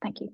Thank you.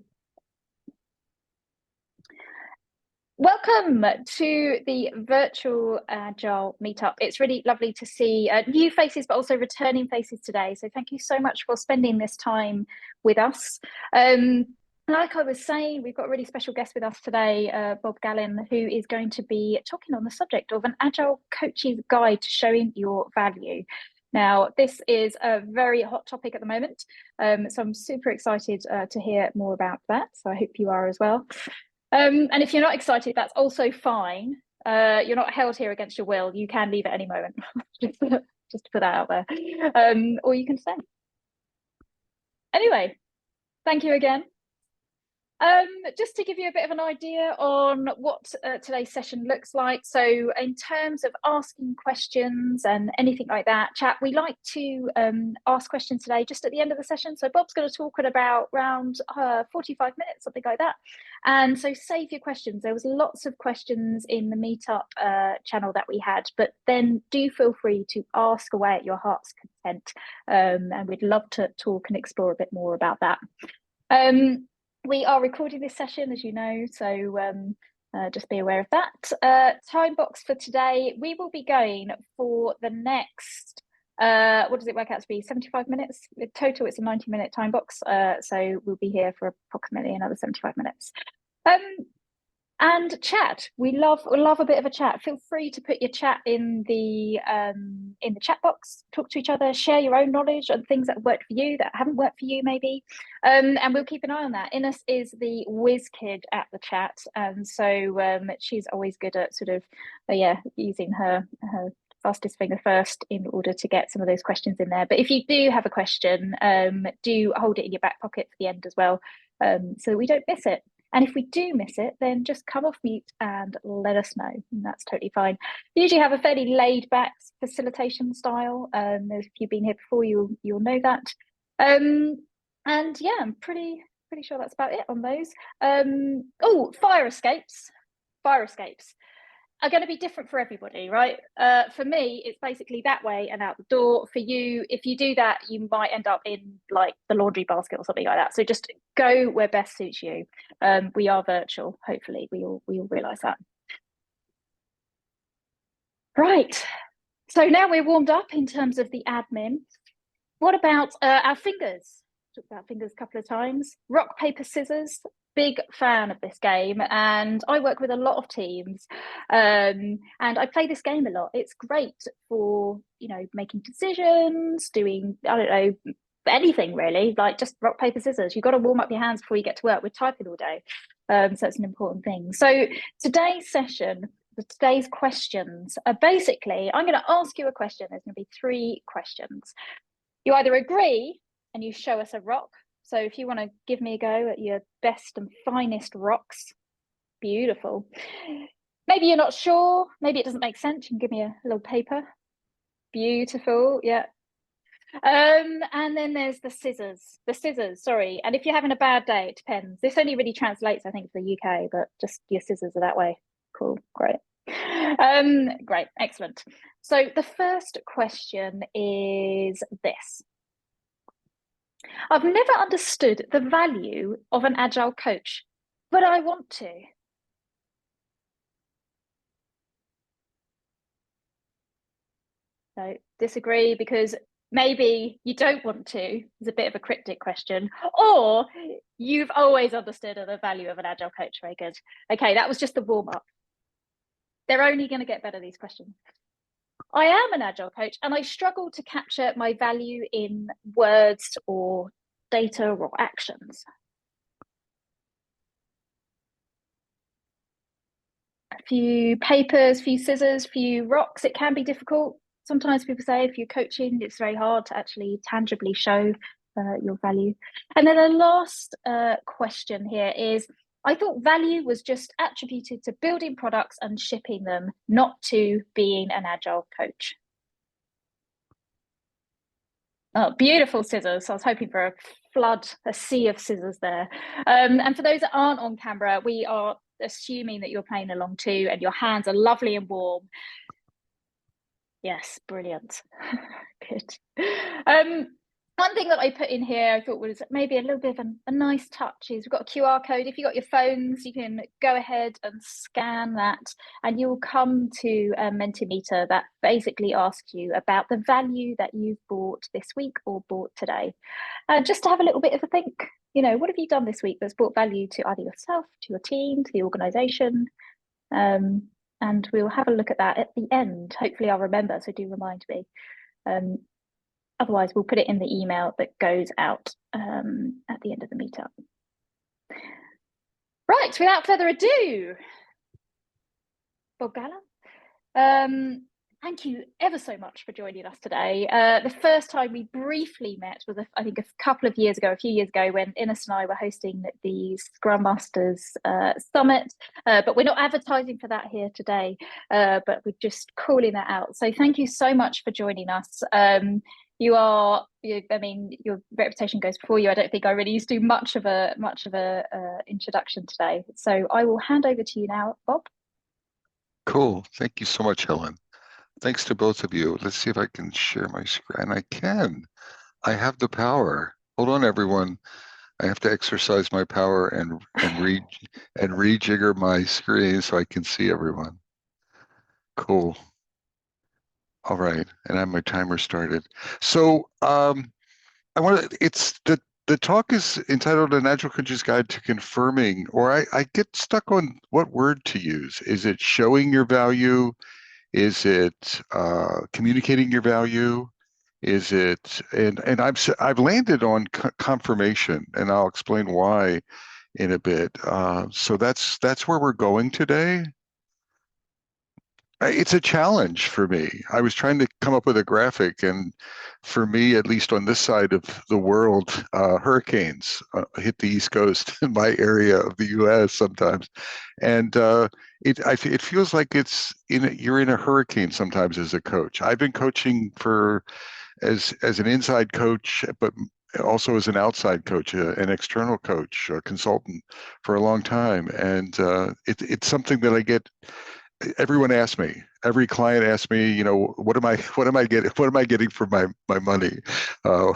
Welcome to the virtual Agile meetup. It's really lovely to see new faces, but also returning faces today. So thank you so much for spending this time with us. Like I was saying, we've got a really special guest with us today, Bob Gallin, who is going to be talking on the subject of an Agile coach's guide to showing your value. Now, this is a very hot topic at the moment, so I'm super excited to hear more about that. So I hope you are as well. And if you're not excited, that's also fine. You're not held here against your will. You can leave at any moment, just to put that out there, or you can stay. Anyway, thank you again. Just to give you a bit of an idea on what today's session looks like. So in terms of asking questions and anything like that, chat, we like to ask questions today just at the end of the session. So Bob's going to talk at about around 45 minutes, something like that. And so save your questions. There was lots of questions in the meetup channel that we had, but then do feel free to ask away at your heart's content. And we'd love to talk and explore a bit more about that. We are recording this session, as you know, so just be aware of that. Time box for today, we will be going for the next, what does it work out to be, 75 minutes? In total, it's a 90-minute time box, so we'll be here for approximately another 75 minutes. And chat, we love a bit of a chat. Feel free to put your chat in the chat box, talk to each other, share your own knowledge on things that worked for you, that haven't worked for you maybe, and we'll keep an eye on that. Ines is the whiz kid at the chat, and so she's always good at sort of using her fastest finger first in order to get some of those questions in there. But if you do have a question, do hold it in your back pocket for the end as well, so we don't miss it. And if we do miss it, then just come off mute and let us know. And that's totally fine. We usually have a fairly laid back facilitation style. If you've been here before, you'll know that. And yeah, I'm pretty sure that's about it on those. Oh, fire escapes. Fire escapes are going to be different for everybody, right? For me, it's basically that way and out the door. For you, if you do that, you might end up in like the laundry basket or something like that. So just go where best suits you. We are virtual, hopefully. We all realise that. Right. So now we're warmed up in terms of the admin. What about our fingers? Talked about fingers a couple of times. Rock, paper, scissors. Big fan of this game, and I work with a lot of teams, and I play this game a lot. It's great for, making decisions, doing, I don't know, anything really, like just rock, paper, scissors. You've got to warm up your hands before you get to work. We're typing all day, so it's an important thing. So today's session, today's questions are basically, I'm going to ask you a question. There's going to be 3 questions. You either agree and you show us a rock. So if you want to give me a go at your best and finest rocks, beautiful. Maybe you're not sure, maybe it doesn't make sense, you can give me a little paper. Beautiful, yeah. And then there's the scissors, sorry. And if you're having a bad day, it depends. This only really translates, I think, for the UK, but just your scissors are that way. Cool, great. Great, excellent. So the first question is this. I've never understood the value of an Agile coach, but I want to. So disagree because maybe you don't want to. It's a bit of a cryptic question. Or you've always understood the value of an Agile coach. Very good. Okay, that was just the warm-up. They're only going to get better, these questions. I am an Agile coach and I struggle to capture my value in words or data or actions. A few papers, a few scissors, a few rocks. It can be difficult. Sometimes people say if you're coaching, it's very hard to actually tangibly show your value. And then the last question here is, I thought value was just attributed to building products and shipping them, not to being an Agile coach. Oh, beautiful scissors. I was hoping for a sea of scissors there. And for those that aren't on camera, we are assuming that you're playing along too, and your hands are lovely and warm. Yes, brilliant. Good. One thing that I put in here I thought was maybe a little bit of a nice touch is we've got a QR code. If you've got your phones, you can go ahead and scan that and you'll come to a Mentimeter that basically asks you about the value that you've bought this week or bought today. Just to have a little bit of a think, what have you done this week that's brought value to either yourself, to your team, to the organization? And we'll have a look at that at the end. Hopefully I'll remember, so do remind me. Otherwise, we'll put it in the email that goes out at the end of the meetup. Right, without further ado, Bob Gala, thank you ever so much for joining us today. The first time we briefly met was, I think, a few years ago, when Ines and I were hosting the ScrumMasters Summit. But we're not advertising for that here today, but we're just calling that out. So thank you so much for joining us. Your reputation goes before you. I don't think I really used to do much of a introduction today. So I will hand over to you now, Bob. Cool. Thank you so much, Helen. Thanks to both of you. Let's see if I can share my screen. I can. I have the power. Hold on, everyone. I have to exercise my power and rejigger my screen so I can see everyone. Cool. All right, and I have my timer started. So the talk is entitled An Agile Coach's Guide to Confirming, or I get stuck on what word to use. Is it showing your value? Is it communicating your value? Is it, and I've landed on confirmation, and I'll explain why in a bit. So that's where we're going today. It's a challenge for me. I was trying to come up with a graphic, and for me, at least on this side of the world, hurricanes hit the East Coast in my area of the U.S. sometimes, and it feels like you're in a hurricane sometimes as a coach. I've been coaching as an inside coach, but also as an outside coach, an external coach, a consultant for a long time, and it's something that I get. Everyone asks me, every client asks me, what am I getting for my money?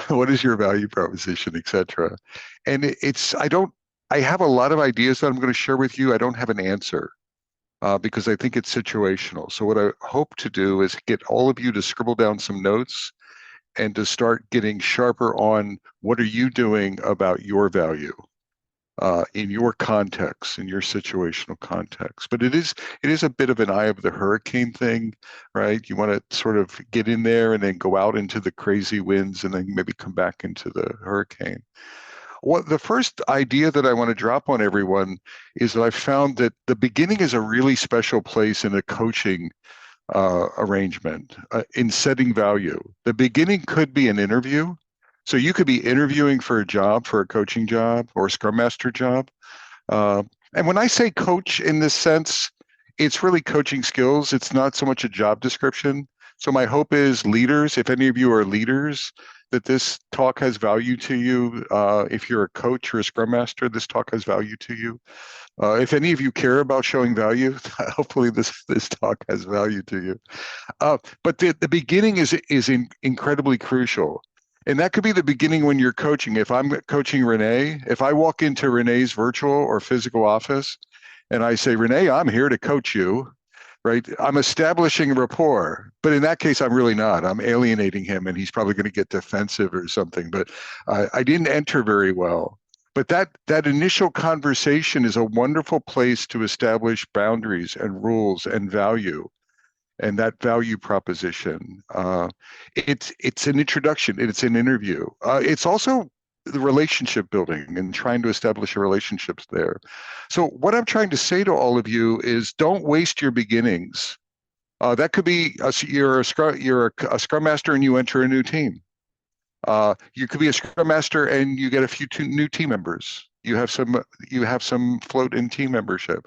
What is your value proposition, etc. And I have a lot of ideas that I'm going to share with you. I don't have an answer because I think it's situational. So what I hope to do is get all of you to scribble down some notes and to start getting sharper on what are you doing about your value. In your context, in your situational context. But it is a bit of an eye of the hurricane thing, right? You want to sort of get in there and then go out into the crazy winds and then maybe come back into the hurricane. The first idea that I want to drop on everyone is that I found that the beginning is a really special place in a coaching arrangement in setting value. The beginning could be an interview. So you could be interviewing for a job, for a coaching job or a Scrum Master job. And when I say coach in this sense, it's really coaching skills. It's not so much a job description. So my hope is leaders, if any of you are leaders, that this talk has value to you. If you're a coach or a Scrum Master, this talk has value to you. If any of you care about showing value, hopefully this talk has value to you. But the beginning is incredibly crucial. And that could be the beginning when you're coaching. If I'm coaching Renee, if I walk into Renee's virtual or physical office and I say, Renee, I'm here to coach you, right? I'm establishing a rapport. But in that case, I'm really not. I'm alienating him and he's probably going to get defensive or something. But I didn't enter very well. But that initial conversation is a wonderful place to establish boundaries and rules and value. And that value proposition, it's an introduction, it's an interview. It's also the relationship building and trying to establish relationships there. So what I'm trying to say to all of you is don't waste your beginnings. That could be you're a Scrum Master and you enter a new team. You could be a Scrum Master and you get a few new team members. You have some float in team membership.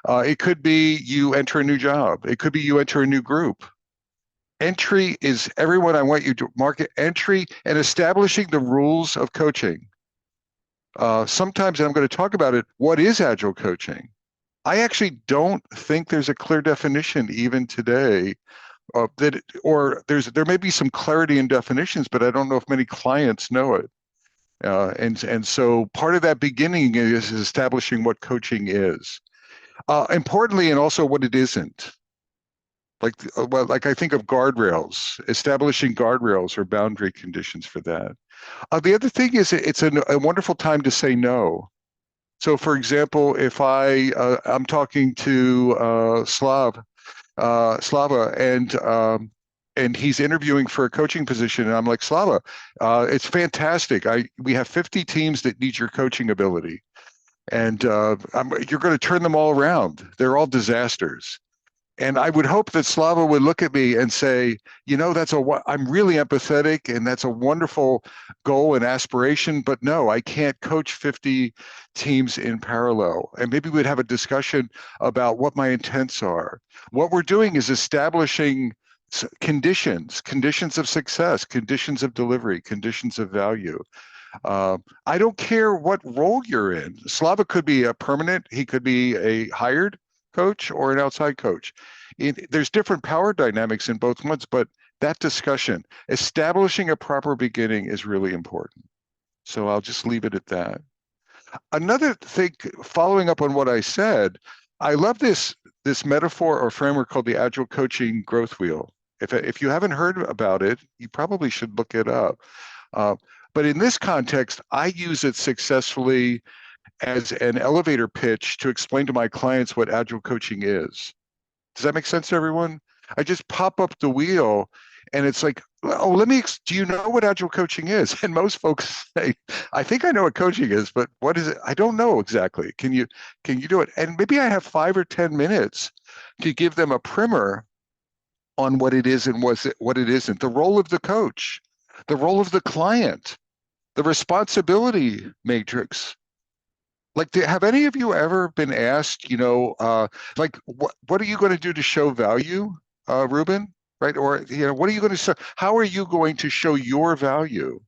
It could be you enter a new job. It could be you enter a new group. Entry is everyone. I want you to market entry and establishing the rules of coaching. Sometimes, and I'm going to talk about it, what is Agile coaching? I actually don't think there's a clear definition even today or there may be some clarity in definitions, but I don't know if many clients know it. And so part of that beginning is establishing what coaching is. Importantly, and also what it isn't. Like I think of guardrails, establishing guardrails or boundary conditions for that. The other thing is it's a wonderful time to say no. So, for example, if I'm talking to Slava, and he's interviewing for a coaching position, and I'm like, Slava, it's fantastic. We have 50 teams that need your coaching ability, and you're going to turn them all around. They're all disasters. And I would hope that Slava would look at me and say, I'm really empathetic, and that's a wonderful goal and aspiration, but no, I can't coach 50 teams in parallel. And maybe we'd have a discussion about what my intents are. What we're doing is establishing conditions of success, conditions of delivery, conditions of value. I don't care what role you're in. Slava could be a permanent, he could be a hired coach or an outside coach. There's different power dynamics in both ones, but that discussion, establishing a proper beginning is really important. So I'll just leave it at that. Another thing, following up on what I said, I love this metaphor or framework called the Agile Coaching Growth Wheel. If you haven't heard about it, you probably should look it up. But in this context, I use it successfully as an elevator pitch to explain to my clients what Agile coaching is. Does that make sense to everyone? I just pop up the wheel and it's like, oh, do you know what Agile coaching is? And most folks say, I think I know what coaching is, but what is it? I don't know exactly. Can you do it? And maybe I have 5 or 10 minutes to give them a primer on what it is and what it isn't. The role of the coach, the role of the client, the responsibility matrix. Like, have any of you ever been asked, like, what are you going to do to show value, Ruben? Right? Or, what are you going to how are you going to show your value?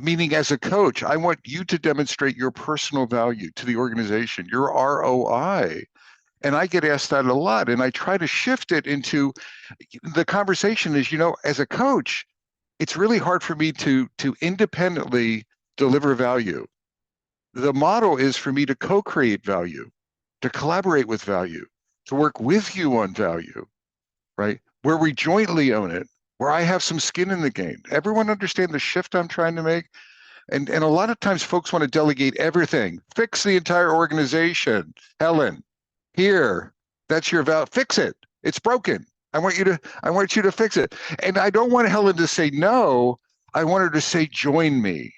Meaning, as a coach, I want you to demonstrate your personal value to the organization, your ROI. And I get asked that a lot, and I try to shift it into the conversation is, as a coach, it's really hard for me to independently deliver value. The model is for me to co-create value, to collaborate with value, to work with you on value, right? Where we jointly own it, where I have some skin in the game. Everyone understand the shift I'm trying to make? And a lot of times folks want to delegate everything, fix the entire organization. Helen, here, that's your value. Fix it. It's broken. I want you to fix it. And I don't want Helen to say no. I want her to say, join me.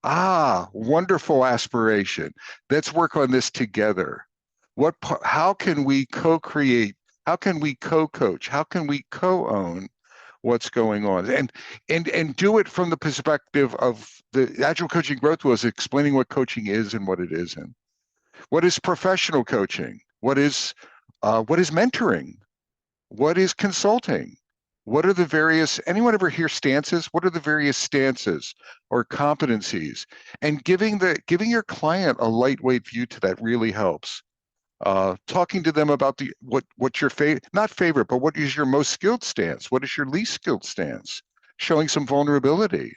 Wonderful aspiration. Let's work on this together. How can we co-create? How can we co-coach? How can we co-own what's going on? And do it from the perspective of the Agile Coaching Growth was explaining what coaching is and what it isn't. What is professional coaching? What is mentoring? What is consulting? What are the various, anyone ever hear stances? What are the various stances or competencies? And giving your client a lightweight view to that really helps. Talking to them about what's your not favorite, but what is your most skilled stance? What is your least skilled stance? Showing some vulnerability.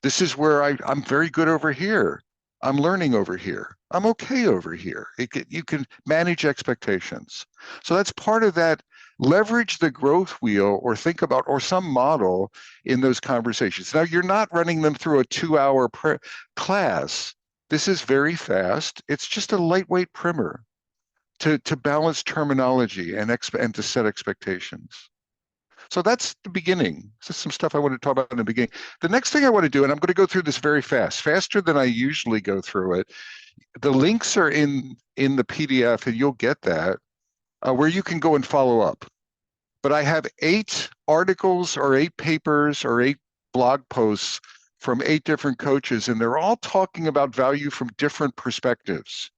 This is where I'm very good over here. I'm learning over here. I'm okay over here. You can manage expectations. So that's part of that. Leverage the growth wheel or think about or some model in those conversations. Now, you're not running them through a 2-hour class. This is very fast. It's just a lightweight primer to balance terminology and to set expectations. So that's the beginning. This is some stuff I want to talk about in the beginning. The next thing I want to do, and I'm going to go through this very fast, faster than I usually go through it. The links are in the PDF, and you'll get that, where you can go and follow up. But I have 8 articles or 8 papers or 8 blog posts from 8 different coaches, and they're all talking about value from different perspectives.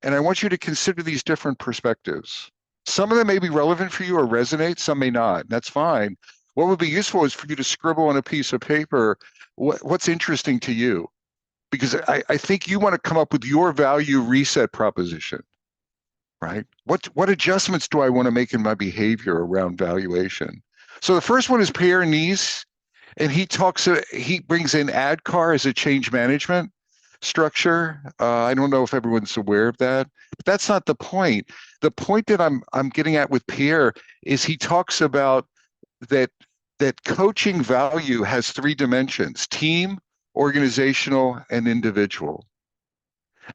And I want you to consider these different perspectives. Some of them may be relevant for you or resonate, some may not. That's fine. What would be useful is for you to scribble on a piece of paper what's interesting to you. Because I think you want to come up with your value reset proposition. right? What adjustments do I want to make in my behavior around valuation? So the first one is Pierre Nice, and he brings in ADCAR as a change management structure. I don't know if everyone's aware of that, but that's not the point. The point that I'm getting at with Pierre is he talks about that coaching value has three dimensions: team, organizational, and individual.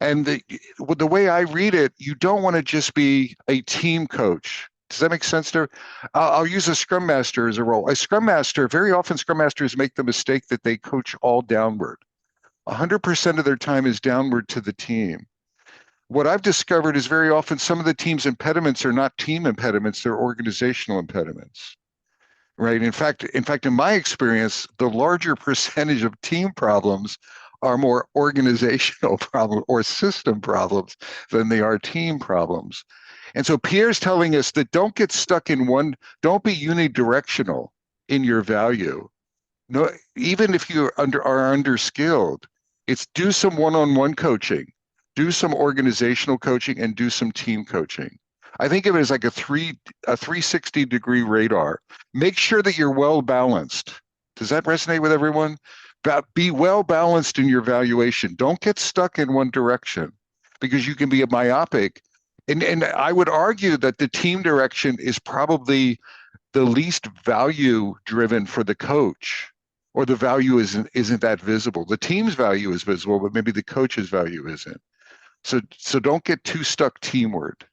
And the way I read it, you don't want to just be a team coach. Does that make sense to? I'll use a Scrum Master as a role. A Scrum Master, very often Scrum Masters make the mistake that they coach all downward. 100% of their time is downward to the team. What I've discovered is very often some of the team's impediments are not team impediments, they're organizational impediments. Right. In my experience, the larger percentage of team problems are more organizational problems or system problems than they are team problems. And so Pierre's telling us that don't get stuck in one, don't be unidirectional in your value. No, even if you are underskilled, it's do some one-on-one coaching, do some organizational coaching, and do some team coaching. I think of it as like a 360-degree radar. Make sure that you're well balanced. Does that resonate with everyone? Be well balanced in your valuation. Don't get stuck in one direction because you can be myopic. And I would argue that the team direction is probably the least value driven for the coach, or the value isn't that visible. The team's value is visible, but maybe the coach's value isn't. So don't get too stuck teamward.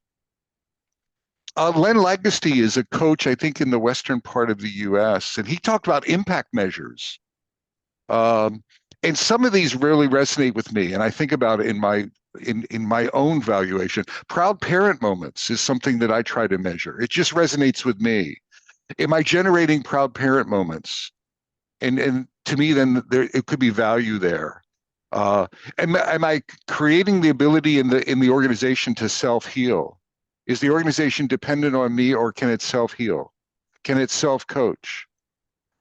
Len Legacy is a coach, I think, in the western part of the U.S., and he talked about impact measures. And some of these really resonate with me, and I think about it in my own valuation. Proud parent moments is something that I try to measure. It just resonates with me. Am I generating proud parent moments? And to me, then it could be value there. Am I creating the ability in the organization to self-heal? Is the organization dependent on me, or can it self-heal? Can it self-coach?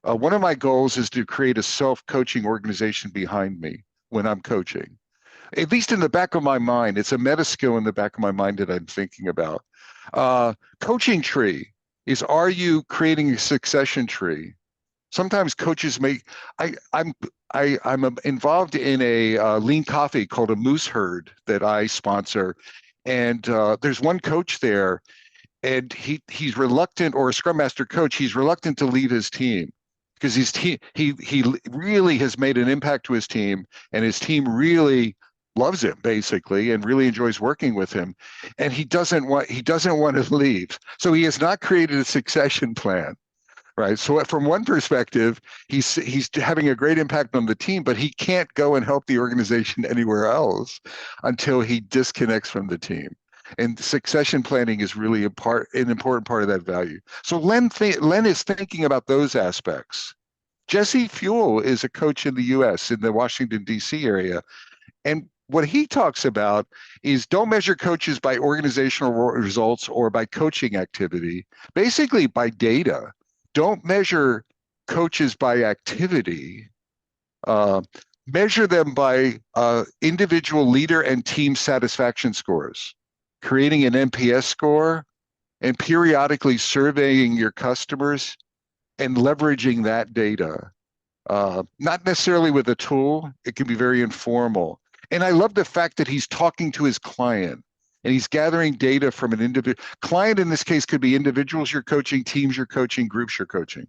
One of my goals is to create a self-coaching organization behind me when I'm coaching. At least in the back of my mind, it's a meta skill in the back of my mind that I'm thinking about. Coaching tree is, are you creating a succession tree? Sometimes coaches I'm involved in a lean coffee called a Moose Herd that I sponsor, and there's one coach there, and he's reluctant, or a Scrum Master coach, he's reluctant to leave his team because he really has made an impact to his team, and his team really loves him basically and really enjoys working with him, and he doesn't want to leave. So he has not created a succession plan. Right. So from one perspective, he's having a great impact on the team, but he can't go and help the organization anywhere else until he disconnects from the team. And succession planning is really an important part of that value. So Len is thinking about those aspects. Jesse Fuel is a coach in the U.S. in the Washington, D.C. area. And what he talks about is don't measure coaches by organizational results or by coaching activity, basically by data. Don't measure coaches by activity. Measure them by individual leader and team satisfaction scores, creating an NPS score, and periodically surveying your customers and leveraging that data. Not necessarily with a tool, it can be very informal. And I love the fact that he's talking to his client and he's gathering data from an individual client. In this case, could be individuals you're coaching, teams you're coaching, groups you're coaching,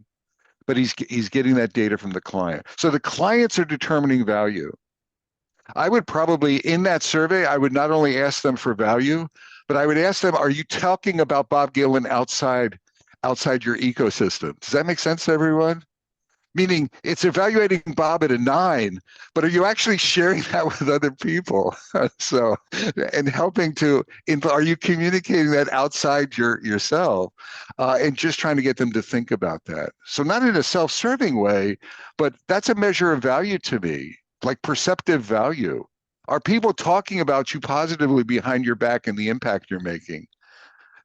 but he's getting that data from the client. So the clients are determining value. I would probably, in that survey, I would not only ask them for value, but I would ask them, are you talking about Bob Gillen outside your ecosystem? Does that make sense to everyone? Meaning it's evaluating Bob at a 9, but are you actually sharing that with other people? So, and helping to, are you communicating that outside yourself, and just trying to get them to think about that? So not in a self-serving way, but that's a measure of value to me, like perceptive value. Are people talking about you positively behind your back and the impact you're making?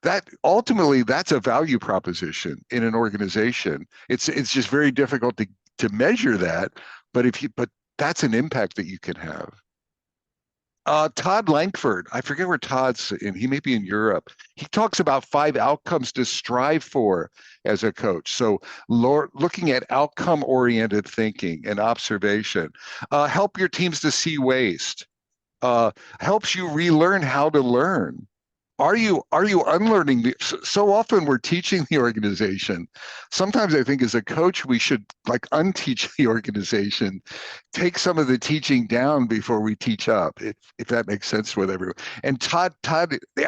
That ultimately, that's a value proposition in an organization. It's just very difficult to measure that, but that's an impact that you can have. Todd Langford, I forget where Todd's in. He may be in Europe. He talks about 5 outcomes to strive for as a coach. So, looking at outcome-oriented thinking and observation, help your teams to see waste, helps you relearn how to learn. Are you unlearning so often we're teaching the organization. Sometimes I think as a coach we should like unteach the organization, take some of the teaching down before we teach up, if that makes sense with everyone. And Todd,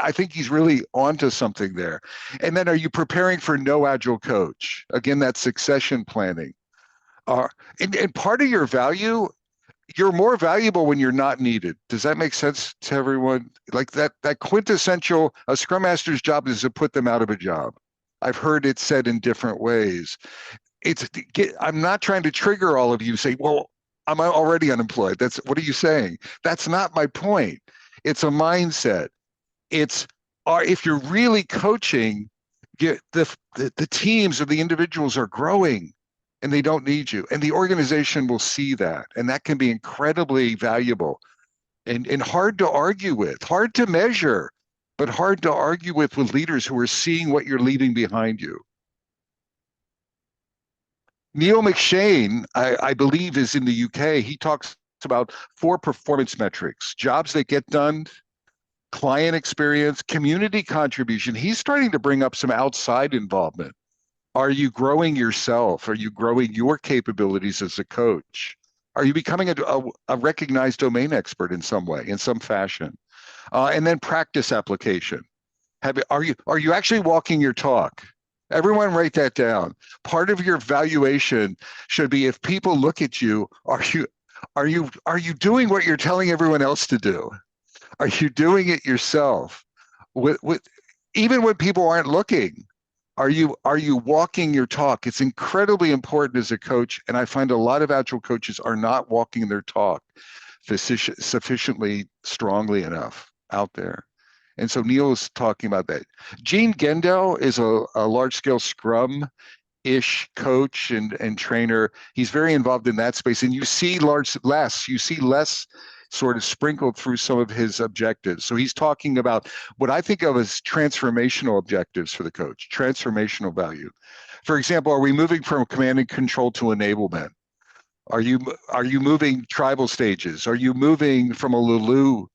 I think he's really onto something there. And then, are you preparing for no agile coach? Again, that's succession planning. uh, and part of your value, you're more valuable when you're not needed. Does that make sense to everyone? Like that quintessential, a scrum master's job is to put them out of a job. I've heard it said in different ways. I'm not trying to trigger all of you say, well, I'm already unemployed. That's what are you saying? That's not my point. It's a mindset. It's if you're really coaching, the teams or the individuals are growing and they don't need you. And the organization will see that. And that can be incredibly valuable and hard to argue with, hard to measure, but hard to argue with leaders who are seeing what you're leaving behind you. Neil McShane, I believe, is in the UK. He talks about 4 performance metrics: jobs that get done, client experience, community contribution. He's starting to bring up some outside involvement. Are you growing yourself? Are you growing your capabilities as a coach? Are you becoming a recognized domain expert in some way, in some fashion? And then practice application. Are you actually walking your talk? Everyone write that down. Part of your valuation should be, if people look at you, are you doing what you're telling everyone else to do? Are you doing it yourself? Even when people aren't looking, are you walking your talk? It's incredibly important as a coach, and I find a lot of agile coaches are not walking their talk sufficiently strongly enough out there. And so Neil is talking about that. Gene Gendel is a large-scale Scrum-ish coach and trainer. He's very involved in that space, and you see less sort of sprinkled through some of his objectives. So he's talking about what I think of as transformational objectives for the coach, transformational value. For example, are we moving from command and control to enablement? Are you moving tribal stages? Are you moving from a Lulu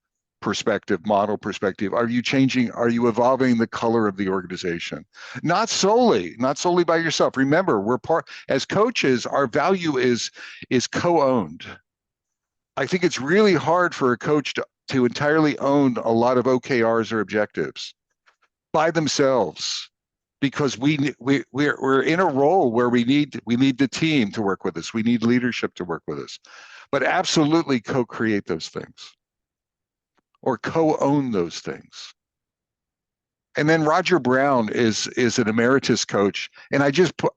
model perspective? Are you evolving the color of the organization? Not solely by yourself. Remember, as coaches, our value is co-owned. I think it's really hard for a coach to entirely own a lot of OKRs or objectives by themselves, because we're in a role where we need the team to work with us. We need leadership to work with us, but absolutely co-create those things or co-own those things. And then Roger Brown is an emeritus coach, and I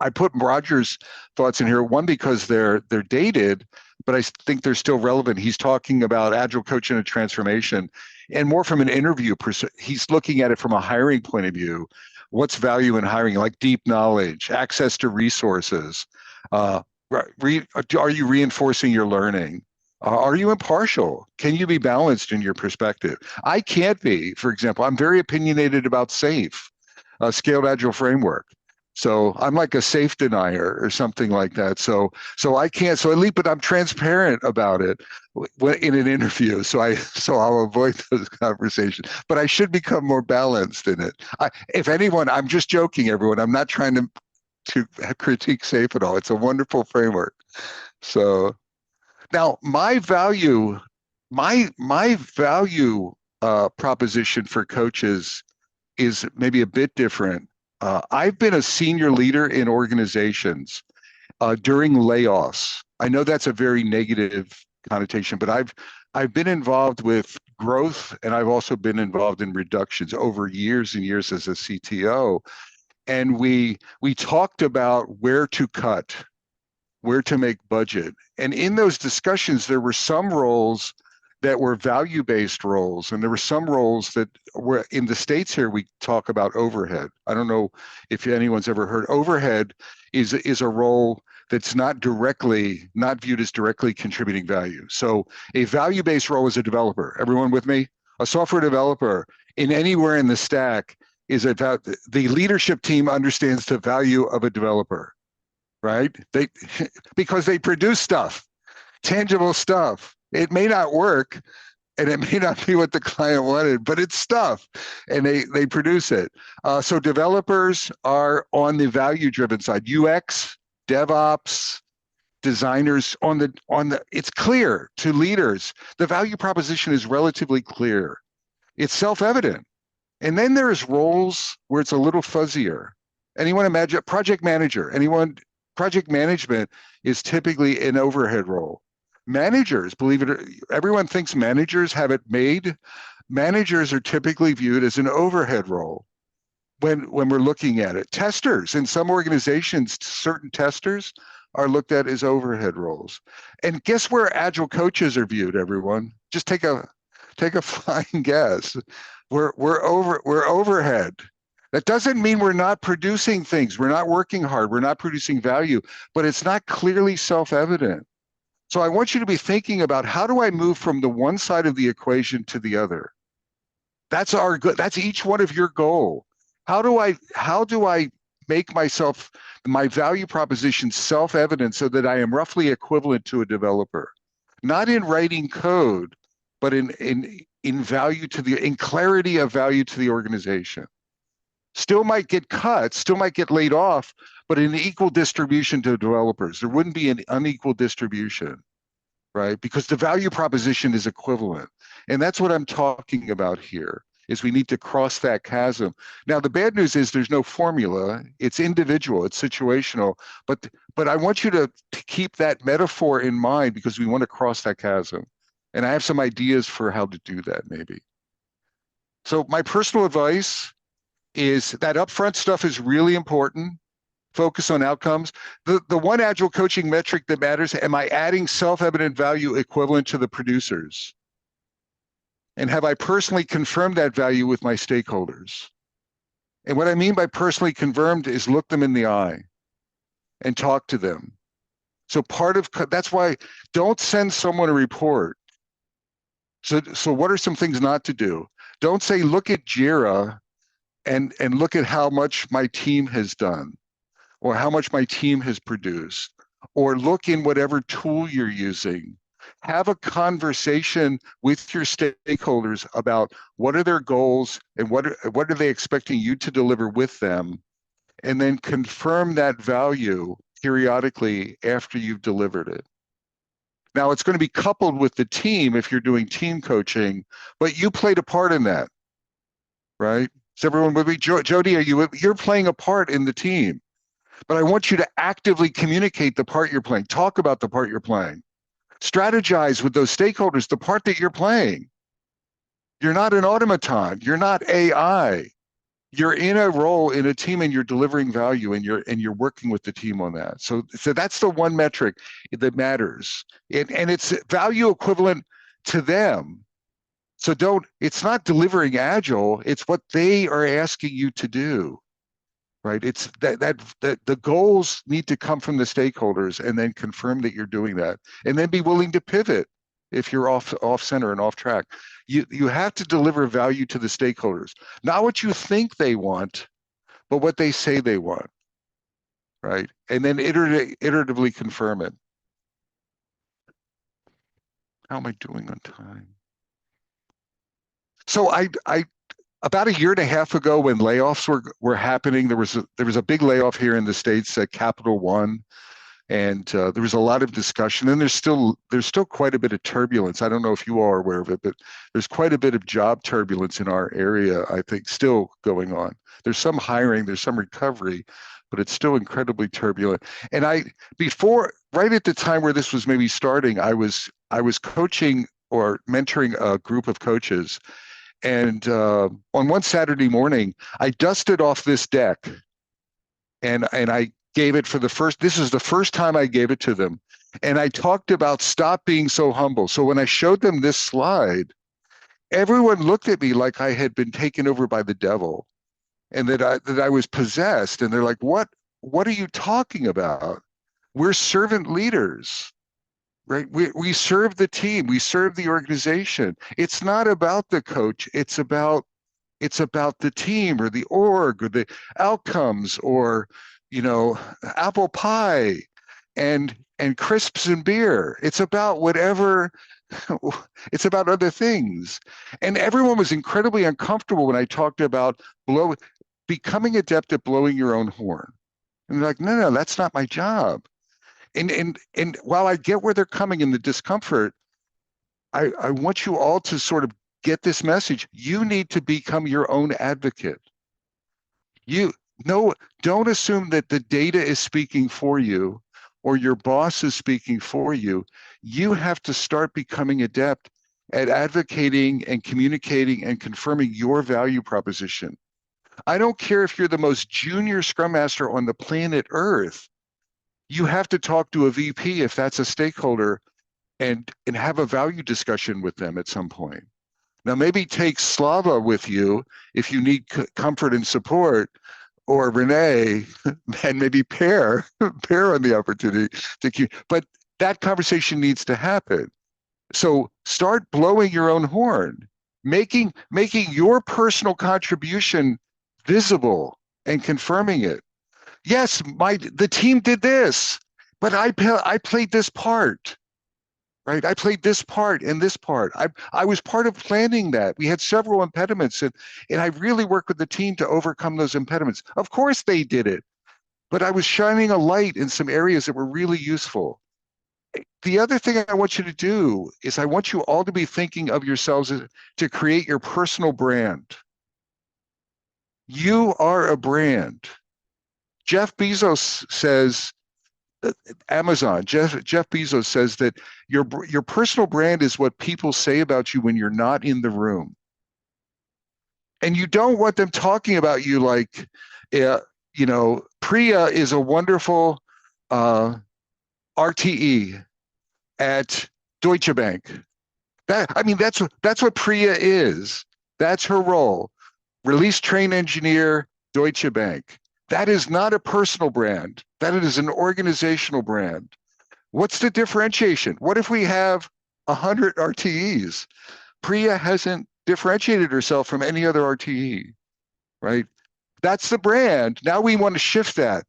put Roger's thoughts in here, one because they're dated, but I think they're still relevant. He's talking about agile coaching and transformation, and more from an interview he's looking at it from a hiring point of view. What's value in hiring? Like deep knowledge, access to resources. Are you reinforcing your learning? Are you impartial? Can you be balanced in your perspective? I can't be. For example, I'm very opinionated about SAFe, Scaled Agile Framework. So I'm like a SAFe denier or something like that. So I can't. So at least, but I'm transparent about it in an interview. So I'll avoid those conversations. But I should become more balanced in it. If anyone, I'm just joking, everyone. I'm not trying to critique SAFe at all. It's a wonderful framework. So. Now, my value proposition for coaches is maybe a bit different. I've been a senior leader in organizations during layoffs. I know that's a very negative connotation, but I've been involved with growth, and I've also been involved in reductions over years and years as a CTO. And we talked about where to cut, where to make budget. And in those discussions, there were some roles that were value-based roles, and there were some roles that were in the States. Here we talk about overhead. I don't know if anyone's ever heard. Overhead is a role that's not viewed as directly contributing value. So a value-based role is a developer. Everyone with me? A software developer in anywhere in the stack is about the leadership team understands the value of a developer, right? Because they produce stuff, tangible stuff. It may not work, and it may not be what the client wanted, but it's stuff, and they produce it. So developers are on the value-driven side. UX, DevOps, designers it's clear to leaders. The value proposition is relatively clear. It's self-evident. And then there's roles where it's a little fuzzier. Anyone imagine project manager? Project management is typically an overhead role. Managers, believe it or everyone thinks managers have it made. Managers are typically viewed as an overhead role when we're looking at it. Testers, in some organizations, certain testers are looked at as overhead roles. And guess where agile coaches are viewed, everyone? Just take a flying guess. We're overhead. That doesn't mean we're not producing things. We're not working hard. We're not producing value, but it's not clearly self-evident. So I want you to be thinking about, how do I move from the one side of the equation to the other? That's each one of your goal. How do I make my value proposition self-evident so that I am roughly equivalent to a developer? Not in writing code, but in clarity of value to the organization. Still might get cut, still might get laid off, but an equal distribution to developers. There wouldn't be an unequal distribution, right? Because the value proposition is equivalent. And that's what I'm talking about here, is we need to cross that chasm. Now, the bad news is there's no formula. It's individual, it's situational, but I want you to keep that metaphor in mind, because we want to cross that chasm. And I have some ideas for how to do that, maybe. So my personal advice is that upfront stuff is really important. Focus on outcomes. The one agile coaching metric that matters, am I adding self-evident value equivalent to the producers? And have I personally confirmed that value with my stakeholders? And what I mean by personally confirmed is look them in the eye and talk to them. So that's why don't send someone a report. So what are some things not to do? Don't say, look at Jira and look at how much my team has done, or how much my team has produced, or look in whatever tool you're using. Have a conversation with your stakeholders about what are their goals and what are they expecting you to deliver with them, and then confirm that value periodically after you've delivered it. Now, it's going to be coupled with the team if you're doing team coaching, but you played a part in that, right? Is everyone with me? Jody, you're playing a part in the team, but I want you to actively communicate the part you're playing. Talk about the part you're playing. Strategize with those stakeholders the part that you're playing. You're not an automaton. You're not AI. You're in a role in a team, and you're delivering value, and you're working with the team on that. So that's the one metric that matters, and it's value equivalent to them. So it's not delivering agile, it's what they are asking you to do, right? It's that the goals need to come from the stakeholders, and then confirm that you're doing that, and then be willing to pivot if you're off center and off track. You have to deliver value to the stakeholders, not what you think they want, but what they say they want, right? And then iteratively confirm it. How am I doing on time? So I about a year and a half ago, when layoffs were happening, there was a big layoff here in the States at Capital One. And there was a lot of discussion, and there's still quite a bit of turbulence. I don't know if you are aware of it, but there's quite a bit of job turbulence in our area, I think, still going on. There's some hiring, there's some recovery, but it's still incredibly turbulent. And right at the time where this was maybe starting, I was coaching or mentoring a group of coaches. And on one Saturday morning, I dusted off this deck, and I gave it this is the first time I gave it to them. And I talked about stop being so humble. So when I showed them this slide, everyone looked at me like I had been taken over by the devil, and that I was possessed. And they're like, what are you talking about? We're servant leaders, right? We serve the team, we serve the organization. It's not about the coach, it's about the team or the org or the outcomes or, you know, apple pie and crisps and beer. It's about whatever, it's about other things. And everyone was incredibly uncomfortable when I talked about becoming adept at blowing your own horn. And they're like, no, that's not my job. And while I get where they're coming in the discomfort, I want you all to sort of get this message. You need to become your own advocate. You no, don't assume that the data is speaking for you or your boss is speaking for you. You have to start becoming adept at advocating and communicating and confirming your value proposition. I don't care if you're the most junior Scrum Master on the planet Earth. You have to talk to a VP if that's a stakeholder and have a value discussion with them at some point. Now, maybe take Slava with you if you need comfort and support, or Renee, and maybe pair on the opportunity to. But that conversation needs to happen. So start blowing your own horn, making your personal contribution visible and confirming it. Yes, the team did this, but I played this part. Right, I played this part and this part. I was part of planning that. We had several impediments, and I really worked with the team to overcome those impediments. Of course, they did it, but I was shining a light in some areas that were really useful. The other thing I want you to do is I want you all to be thinking of yourselves to create your personal brand. You are a brand. Jeff Bezos says, Amazon, Jeff Bezos says that your personal brand is what people say about you when you're not in the room. And you don't want them talking about you like, you know, Priya is a wonderful RTE at Deutsche Bank. That's what Priya is. That's her role. Release train engineer, Deutsche Bank. That is not a personal brand. That is an organizational brand. What's the differentiation? What if we have 100 RTEs? Priya hasn't differentiated herself from any other RTE, right? That's the brand. Now we want to shift that.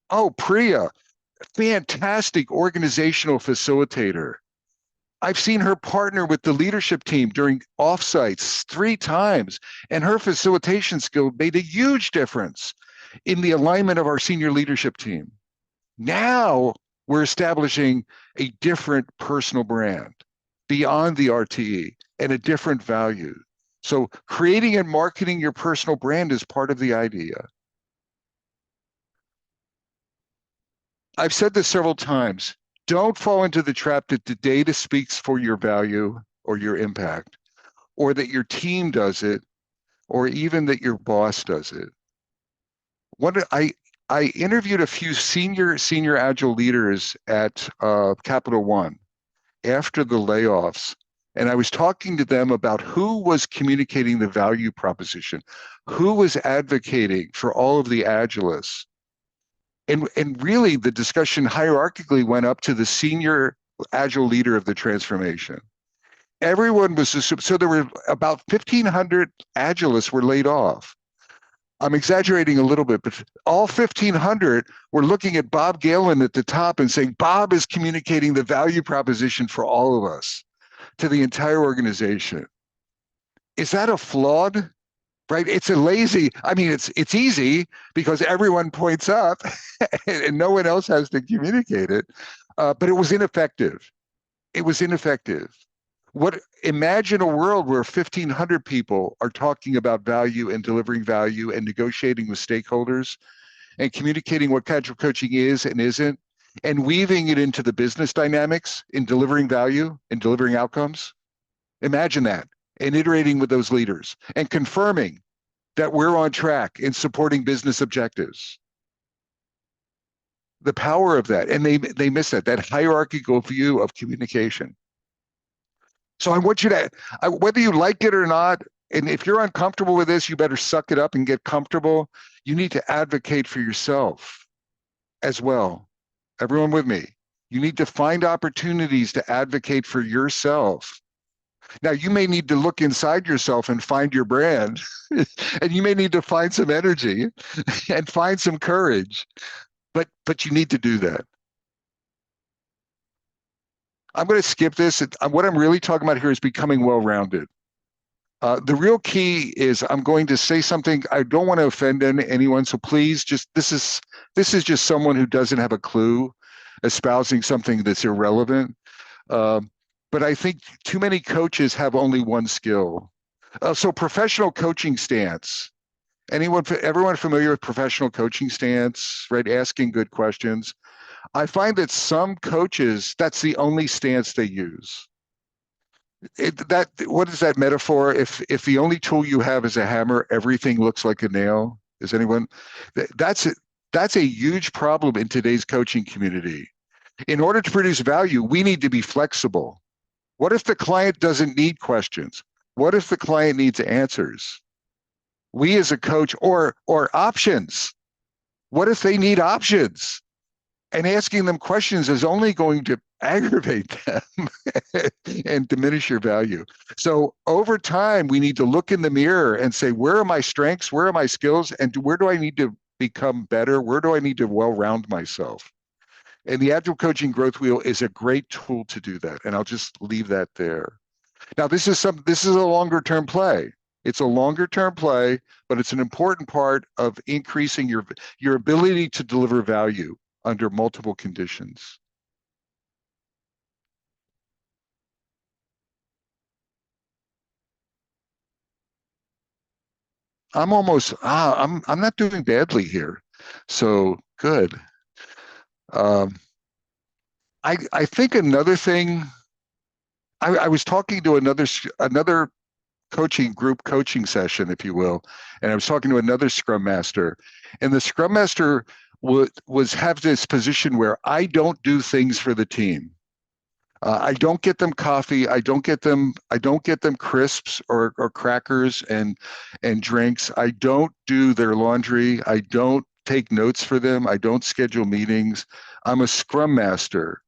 Oh, Priya, fantastic organizational facilitator. I've seen her partner with the leadership team during offsites 3 times, and her facilitation skill made a huge difference in the alignment of our senior leadership team. Now we're establishing a different personal brand beyond the RTE and a different value. So creating and marketing your personal brand is part of the idea. I've said this several times. Don't fall into the trap that the data speaks for your value or your impact, or that your team does it, or even that your boss does it. I interviewed a few senior Agile leaders at Capital One after the layoffs, and I was talking to them about who was communicating the value proposition, who was advocating for all of the Agilists. And really the discussion hierarchically went up to the senior Agile leader of the transformation. Everyone was, so there were about 1,500 Agilists were laid off. I'm exaggerating a little bit, but all 1,500 were looking at Bob Galen at the top and saying, Bob is communicating the value proposition for all of us to the entire organization. Is that a flawed? Right? It's a lazy, I mean, it's easy because everyone points up and no one else has to communicate it, but it was ineffective. It was ineffective. Imagine a world where 1,500 people are talking about value and delivering value and negotiating with stakeholders and communicating what Agile coaching is and isn't, and weaving it into the business dynamics in delivering value and delivering outcomes. Imagine that, and iterating with those leaders and confirming that we're on track in supporting business objectives. The power of that, and they miss that hierarchical view of communication. So I want you to, whether you like it or not, and if you're uncomfortable with this, you better suck it up and get comfortable. You need to advocate for yourself as well. Everyone with me? You need to find opportunities to advocate for yourself. Now, you may need to look inside yourself and find your brand, and you may need to find some energy and find some courage, but you need to do that. I'm going to skip this. What I'm really talking about here is becoming well-rounded. The real key is I'm going to say something. I don't want to offend anyone, so please just this is just someone who doesn't have a clue, espousing something that's irrelevant. But I think too many coaches have only one skill. So professional coaching stance. Everyone familiar with professional coaching stance, right? Asking good questions. I find that some coaches, that's the only stance they use. What is that metaphor? If the only tool you have is a hammer, everything looks like a nail. Is anyone? That's a huge problem in today's coaching community. In order to produce value, we need to be flexible. What if the client doesn't need questions? What if the client needs answers? We as a coach, or options. What if they need options? And asking them questions is only going to aggravate them and diminish your value. So over time, we need to look in the mirror and say, where are my strengths? Where are my skills? And where do I need to become better? Where do I need to well-round myself? And the Agile Coaching Growth Wheel is a great tool to do that. And I'll just leave that there. Now, this is a longer-term play. It's a longer-term play, but it's an important part of increasing your ability to deliver value under multiple conditions. I'm not doing badly here. So good. I think another thing, I was talking to another coaching session, if you will, and I was talking to another Scrum Master, and the Scrum Master was have this position where I don't do things for the team. I don't get them coffee. I don't get them crisps or crackers and drinks. I don't do their laundry. I don't take notes for them. I don't schedule meetings. I'm a Scrum Master,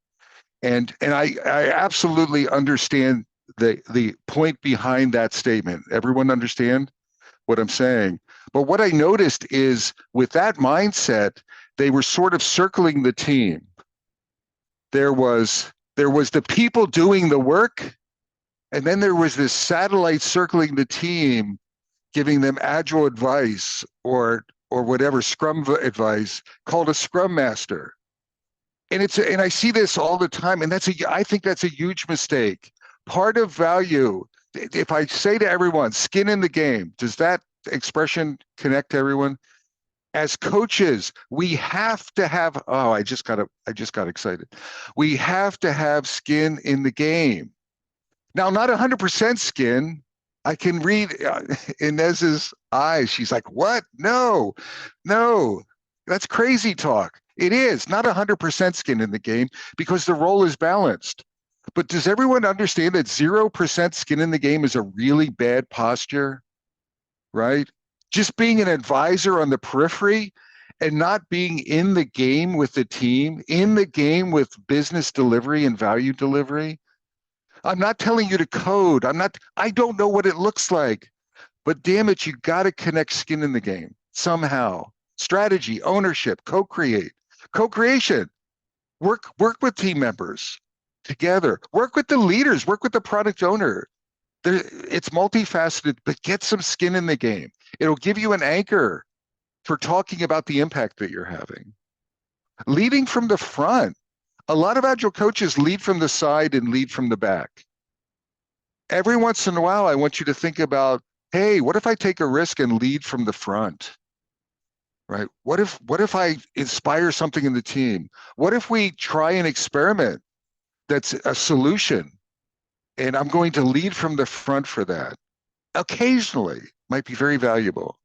and I absolutely understand the point behind that statement. Everyone understand what I'm saying? But what I noticed is with that mindset, they were sort of circling the team. There was the people doing the work, and then there was this satellite circling the team, giving them agile advice or whatever Scrum advice, called a Scrum Master. And I see this all the time, and I think that's a huge mistake. Part of value, if I say to everyone, skin in the game, does that expression connect to everyone? As coaches, we have to have, I just got excited. We have to have skin in the game. Now, not 100% skin. I can read Inez's eyes. She's like, what? No, that's crazy talk. It is not 100% skin in the game because the role is balanced. But does everyone understand that 0% skin in the game is a really bad posture, right? Just being an advisor on the periphery and not being in the game with the team, in the game with business delivery and value delivery. I'm not telling you to code. I don't know what it looks like, but damn it, you got to connect skin in the game somehow. Strategy, ownership, co-creation, work with team members together, work with the leaders, work with the product owner. It's multifaceted, but get some skin in the game. It'll give you an anchor for talking about the impact that you're having. Leading from the front. A lot of Agile coaches lead from the side and lead from the back. Every once in a while, I want you to think about, hey, what if I take a risk and lead from the front? Right? What if I inspire something in the team? What if we try an experiment that's a solution? And I'm going to lead from the front for that. Occasionally, might be very valuable.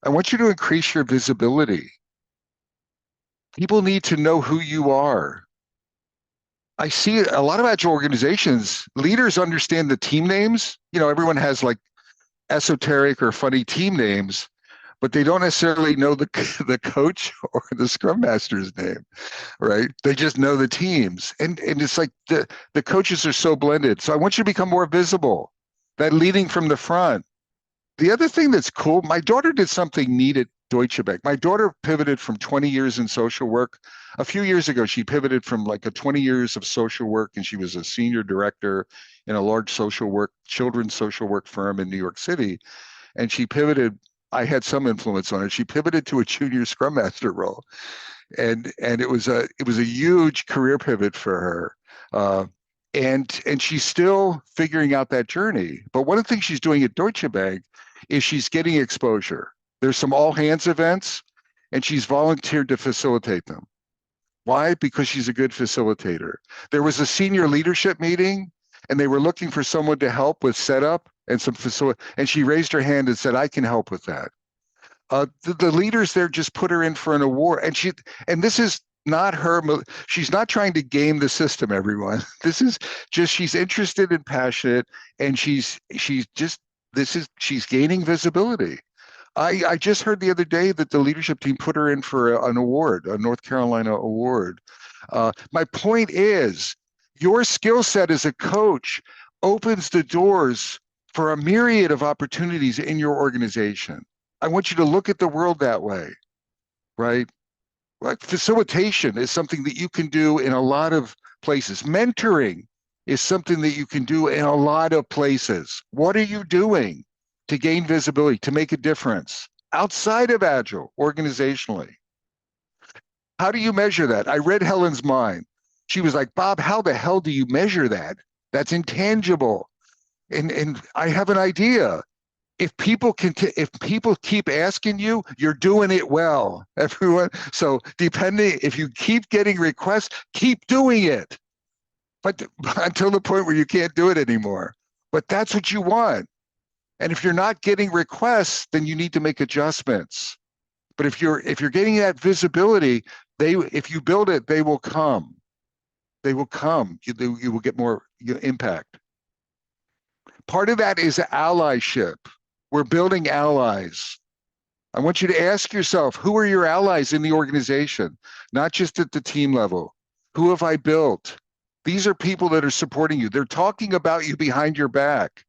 I want you to increase your visibility. People need to know who you are. I see a lot of Agile organizations, leaders understand the team names. Everyone has like esoteric or funny team names, but they don't necessarily know the the coach or the scrum master's name, right? They just know the teams. And it's like the coaches are so blended. So I want you to become more visible, that leading from the front. The other thing that's cool, my daughter did something neat at Deutsche Bank. My daughter pivoted from 20 years in social work. A few years ago, she pivoted from like a 20 years of social work, and she was a senior director in a large social work, children's social work firm in New York City. And she pivoted. I had some influence on it. She pivoted to a junior scrum master role, and it was a huge career pivot for her. And she's still figuring out that journey. But one of the things she's doing at Deutsche Bank is she's getting exposure. There's some all hands events, and she's volunteered to facilitate them. Why? Because she's a good facilitator. There was a senior leadership meeting, and they were looking for someone to help with setup and some facility, and she raised her hand and said, "I can help with that." The leaders there just put her in for an award, and this is not her. She's not trying to game the system, everyone. This is just she's interested and passionate, and she's gaining visibility. I just heard the other day that the leadership team put her in for an award, a North Carolina award. My point is, your skill set as a coach opens the doors for a myriad of opportunities in your organization. I want you to look at the world that way, right? Like facilitation is something that you can do in a lot of places. Mentoring is something that you can do in a lot of places. What are you doing to gain visibility, to make a difference outside of Agile organizationally? How do you measure that? I read Helen's mind. She was like, "Bob, how the hell do you measure that? That's intangible." And I have an idea. If people keep asking you, you're doing it well, everyone. So if you keep getting requests, keep doing it, but until the point where you can't do it anymore. But that's what you want. And if you're not getting requests, then you need to make adjustments. But if you're getting that visibility, if you build it, they will come. They will come. You will get more impact. Part of that is allyship. We're building allies. I want you to ask yourself, who are your allies in the organization? Not just at the team level. Who have I built? These are people that are supporting you. They're talking about you behind your back.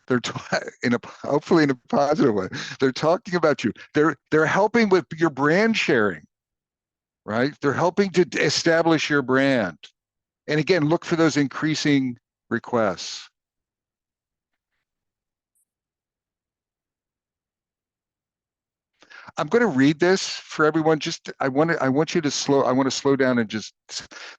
Hopefully in a positive way. They're talking about you. They're helping with your brand sharing, right? They're helping to establish your brand. And again, look for those increasing requests. I'm going to read this for everyone. I want to slow down and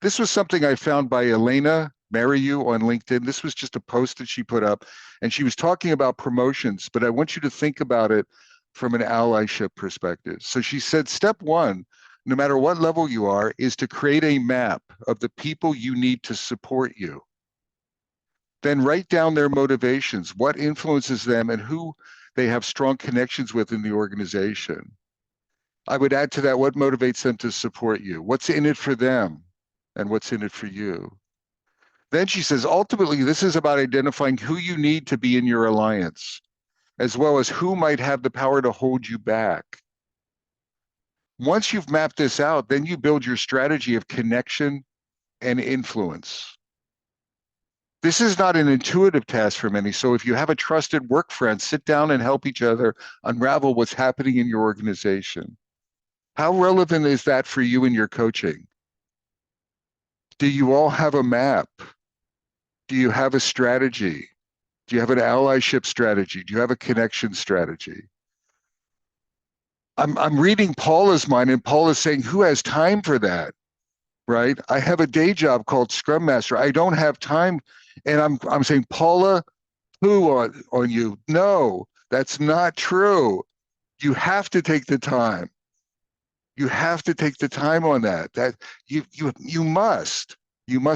this was something I found by Elena Mariu on LinkedIn. This was just a post that she put up, and she was talking about promotions, but I want you to think about it from an allyship perspective. So she said, step one, no matter what level you are, is to create a map of the people you need to support you. Then write down their motivations, what influences them, and who they have strong connections with in the organization. I would add to that, what motivates them to support you? What's in it for them, and what's in it for you? Then she says, ultimately, this is about identifying who you need to be in your alliance, as well as who might have the power to hold you back. Once you've mapped this out, then you build your strategy of connection and influence. This is not an intuitive task for many. So if you have a trusted work friend, sit down and help each other unravel what's happening in your organization. How relevant is that for you in your coaching? Do you all have a map? Do you have a strategy? Do you have an allyship strategy? Do you have a connection strategy? I'm reading Paula's mind, and Paula's saying, who has time for that? Right? I have a day job called Scrum Master. I don't have time. And I'm saying, Paula, who on you? No, that's not true. You have to take the time. You have to take the time on that. That you must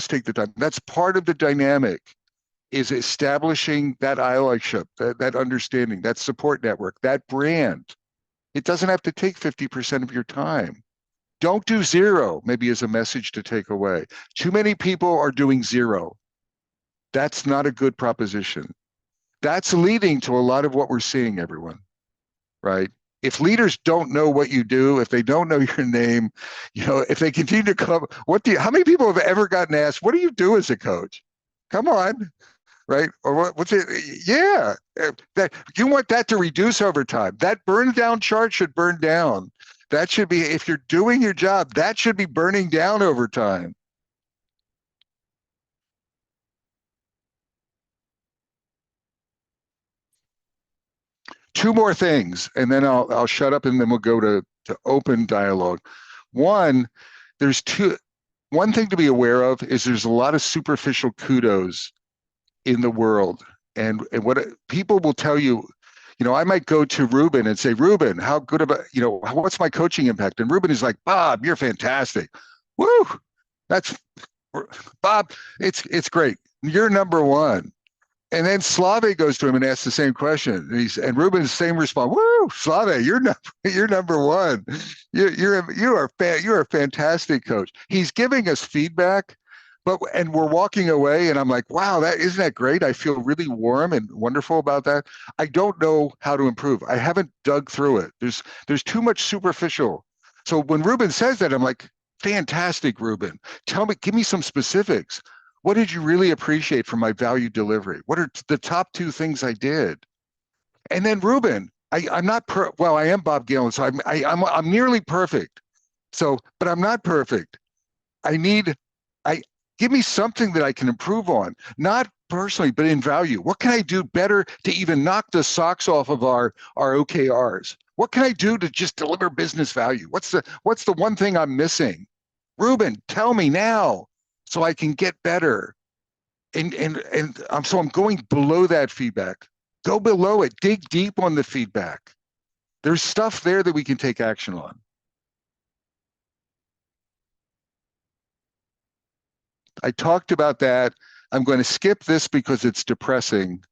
take the time. That's part of the dynamic, is establishing that allyship, that understanding, that support network, that brand. It doesn't have to take 50% of your time. Don't do zero, maybe as a message to take away. Too many people are doing zero. That's not a good proposition. That's leading to a lot of what we're seeing, everyone, right? If leaders don't know what you do, if they don't know your name, if they continue to come, how many people have ever gotten asked, what do you do as a coach? Come on, right? Or what's it? Yeah, that you want that to reduce over time. That burn down chart should burn down. That should be, if you're doing your job, that should be burning down over time. Two more things, and then I'll shut up, and then we'll go to open dialogue. One, one thing to be aware of is there's a lot of superficial kudos in the world. And what people will tell you, I might go to Ruben and say, Ruben, how good about, what's my coaching impact? And Ruben is like, Bob, you're fantastic. Woo! That's Bob, it's great. You're number one. And then Slave goes to him and asks the same question. And Ruben's same response. Woo, Slave, you're number one. You are a fantastic coach. He's giving us feedback, and we're walking away, and I'm like, wow, isn't that great? I feel really warm and wonderful about that. I don't know how to improve. I haven't dug through it. There's too much superficial. So when Ruben says that, I'm like, fantastic, Ruben. Give me some specifics. What did you really appreciate from my value delivery? What are the top two things I did? And then Ruben, I'm not I am Bob Galen, so I'm nearly perfect. So, but I'm not perfect. Give me something that I can improve on, not personally, but in value. What can I do better to even knock the socks off of our OKRs? What can I do to just deliver business value? What's the one thing I'm missing? Ruben, tell me now, so I can get better. So I'm going below that feedback. Go below it. Dig deep on the feedback. There's stuff there that we can take action on. I talked about that. I'm going to skip this because it's depressing.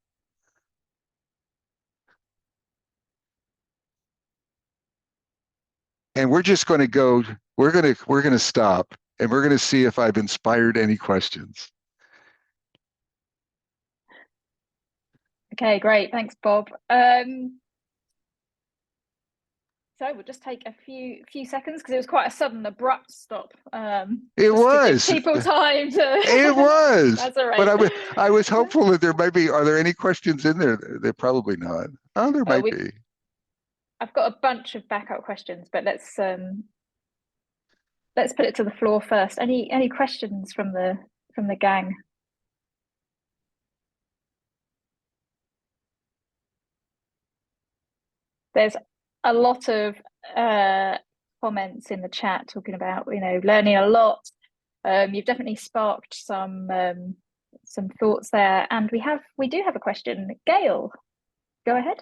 And we're just going to go, we're going to stop, and we're going to see if I've inspired any questions. Okay, great. Thanks, Bob. So we'll just take a few seconds because it was quite a sudden, abrupt stop. It was. To give people time to. It was. That's all right. But I was hopeful that there might be. Are there any questions in there? They're probably not. Oh, there might be. I've got a bunch of backup questions, but let's put it to the floor first. Any questions from the gang? There's a lot of comments in the chat talking about learning a lot. You've definitely sparked some thoughts there, and we do have a question. Gail, go ahead.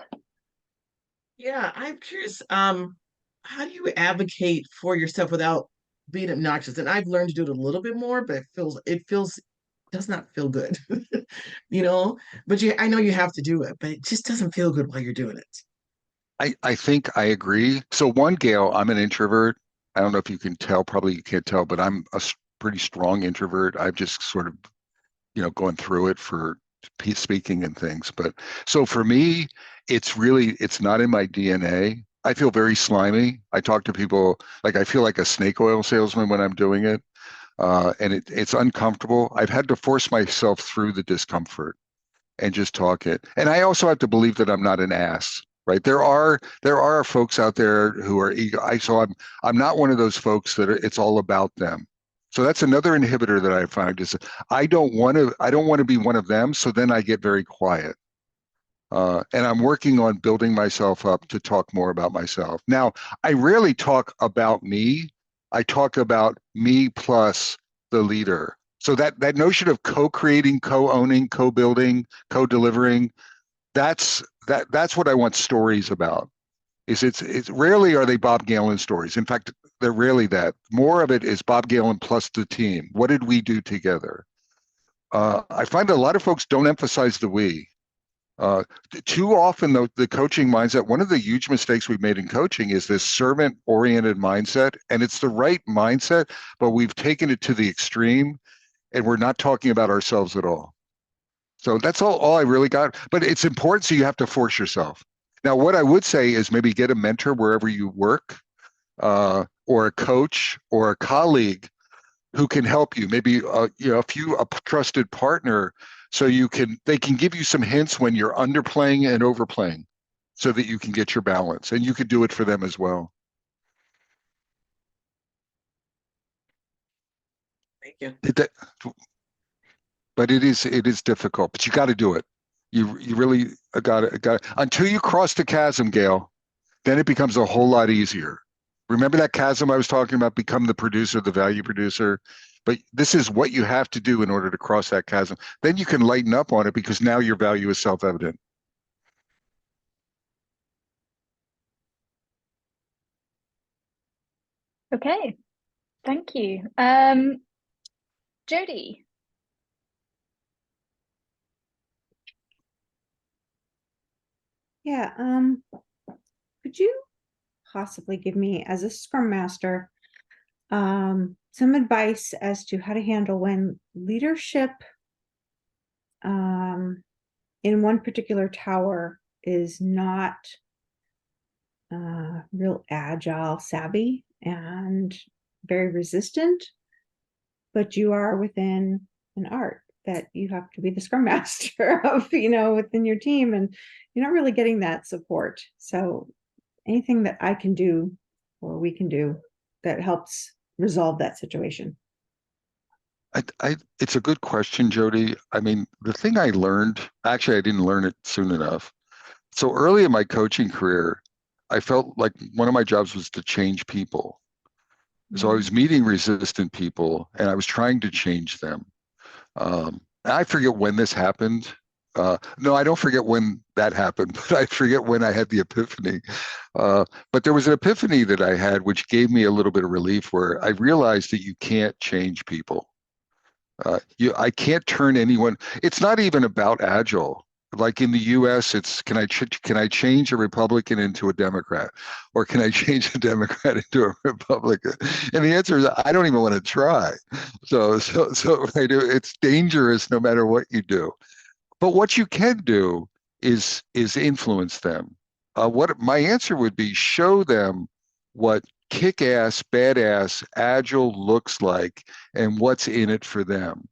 Yeah, I'm curious. How do you advocate for yourself without being obnoxious? And I've learned to do it a little bit more, but it does not feel good, But I know you have to do it, but it just doesn't feel good while you're doing it. I think I agree. So one, Gail, I'm an introvert. I don't know if you can tell, probably you can't tell, but I'm a pretty strong introvert. I've just sort of, going through it for speaking and things. But so for me, it's not in my DNA. I feel very slimy. I talk to people like I feel like a snake oil salesman when I'm doing it. And it's uncomfortable. I've had to force myself through the discomfort and just talk it. And I also have to believe that I'm not an ass. Right. There are folks out there who are ego. So I'm not one of those folks that it's all about them. So that's another inhibitor that I find is I don't want to be one of them. So then I get very quiet. And I'm working on building myself up to talk more about myself. Now, I rarely talk about me. I talk about me plus the leader. So that notion of co-creating, co-owning, co-building, co-delivering, that's what I want stories about. It's rarely are they Bob Galen stories. In fact, they're rarely that. More of it is Bob Galen plus the team. What did we do together? I find a lot of folks don't emphasize the we. Too often, the coaching mindset, one of the huge mistakes we've made in coaching is this servant-oriented mindset, and it's the right mindset, but we've taken it to the extreme, and we're not talking about ourselves at all. So that's all I really got. But it's important, so you have to force yourself. Now, what I would say is maybe get a mentor wherever you work, or a coach or a colleague who can help you. Maybe a trusted partner, so they can give you some hints when you're underplaying and overplaying, so that you can get your balance, and you could do it for them as well. Thank you. But it is difficult. But you got to do it. You really got to until you cross the chasm, Gail. Then it becomes a whole lot easier. Remember that chasm I was talking about? Become the producer, the value producer. But this is what you have to do in order to cross that chasm. Then you can lighten up on it, because now your value is self-evident. Okay, thank you. Jody. Yeah, could you possibly give me, as a Scrum Master, some advice as to how to handle when leadership in one particular tower is not real agile savvy and very resistant, but you are within an art that you have to be the Scrum Master of, within your team, and you're not really getting that support. So anything that I can do or we can do that helps resolve that situation. It's a good question, Jody. I mean, the thing I learned, actually, I didn't learn it soon enough. So early in my coaching career, I felt like one of my jobs was to change people. So I was meeting resistant people, and I was trying to change them. I forget when this happened. No, I don't forget when that happened, but I forget when I had the epiphany. But there was an epiphany that I had, which gave me a little bit of relief, where I realized that you can't change people. I can't turn anyone. It's not even about Agile. Like in the U.S., it's can I change a Republican into a Democrat, or can I change a Democrat into a Republican? And the answer is I don't even want to try. So I do. It's dangerous no matter what you do. But what you can do is influence them. What my answer would be: show them what kick-ass, badass, agile looks like, and what's in it for them.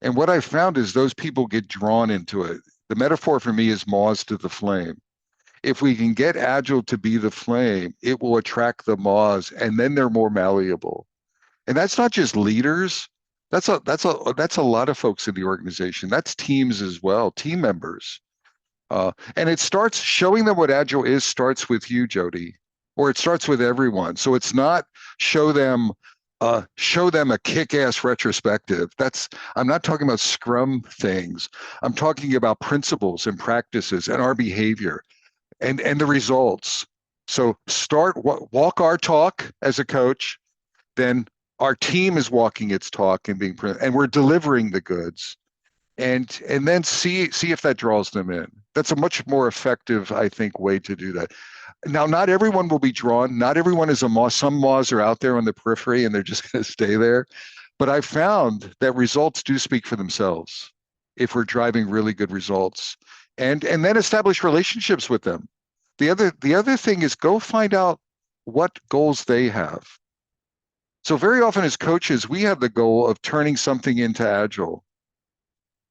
And what I found is those people get drawn into it. The metaphor for me is moths to the flame. If we can get agile to be the flame, it will attract the moths, and then they're more malleable. And that's not just leaders. That's a lot of folks in the organization. That's teams as well, team members. And it starts showing them what agile is, starts with you, Jody, or it starts with everyone. So it's not show them a kick-ass retrospective. I'm not talking about Scrum things. I'm talking about principles and practices and our behavior and the results. So walk our talk as a coach, then our team is walking its talk and we're delivering the goods, and then see if that draws them in. That's a much more effective, I think, way to do that. Now, not everyone will be drawn. Not everyone is a moth. Some moths are out there on the periphery and they're just going to stay there. But I found that results do speak for themselves if we're driving really good results, and then establish relationships with them. The other thing is go find out what goals they have. So very often as coaches, we have the goal of turning something into Agile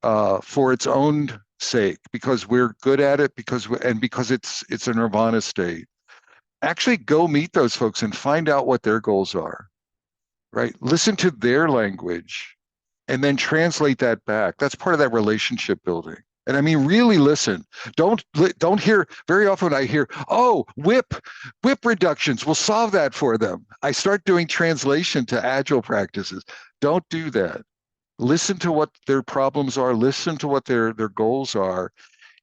for its own sake, because we're good at it, because it's a nirvana state. Actually go meet those folks and find out what their goals are, right? Listen to their language and then translate that back. That's part of that relationship building. And I mean, really listen. Don't hear, very often I hear, oh, WIP reductions, we'll solve that for them. I start doing translation to Agile practices. Don't do that. Listen to what their problems are, listen to what their goals are,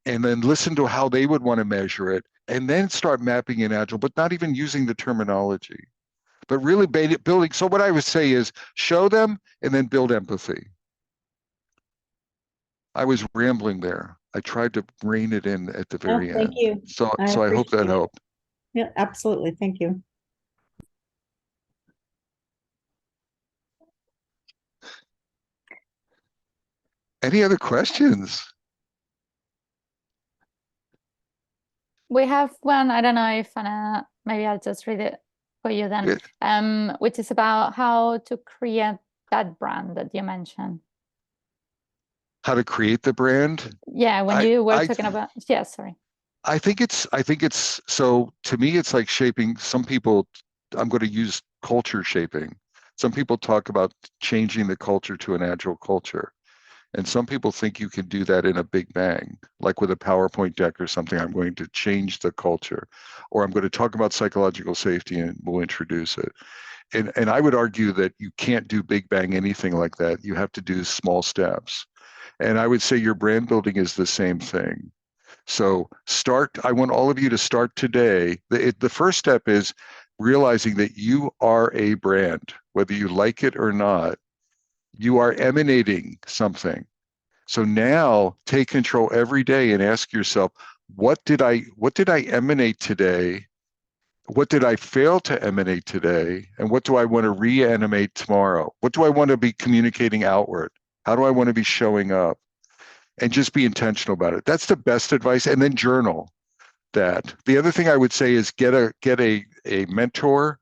and then listen to how they would want to measure it, and then start mapping in Agile, but not even using the terminology, but really building. So what I would say is show them and then build empathy. I was rambling there. I tried to rein it in at the very Thank end. you. So I hope that helped. Yeah, absolutely. Thank you. Any other questions? We have one, I don't know if Anna, maybe I'll just read it for you then, which is about how to create that brand that you mentioned. How to create the brand? Yeah, when you were talking about, yeah, sorry. I think it's so, to me, it's like shaping. Some people, I'm going to use culture shaping. Some people talk about changing the culture to an agile culture. And some people think you can do that in a big bang, like with a PowerPoint deck or something. I'm going to change the culture, or I'm going to talk about psychological safety and we'll introduce it. And I would argue that you can't do big bang anything like that. You have to do small steps. And I would say your brand building is the same thing. So I want all of you to start today. The first step is realizing that you are a brand, whether you like it or not. You are emanating something. So now take control every day and ask yourself, what did I emanate today? What did I fail to emanate today? And what do I want to reanimate tomorrow? What do I want to be communicating outward? How do I want to be showing up? And just be intentional about it. That's the best advice. And then journal that. The other thing I would say is get a mentor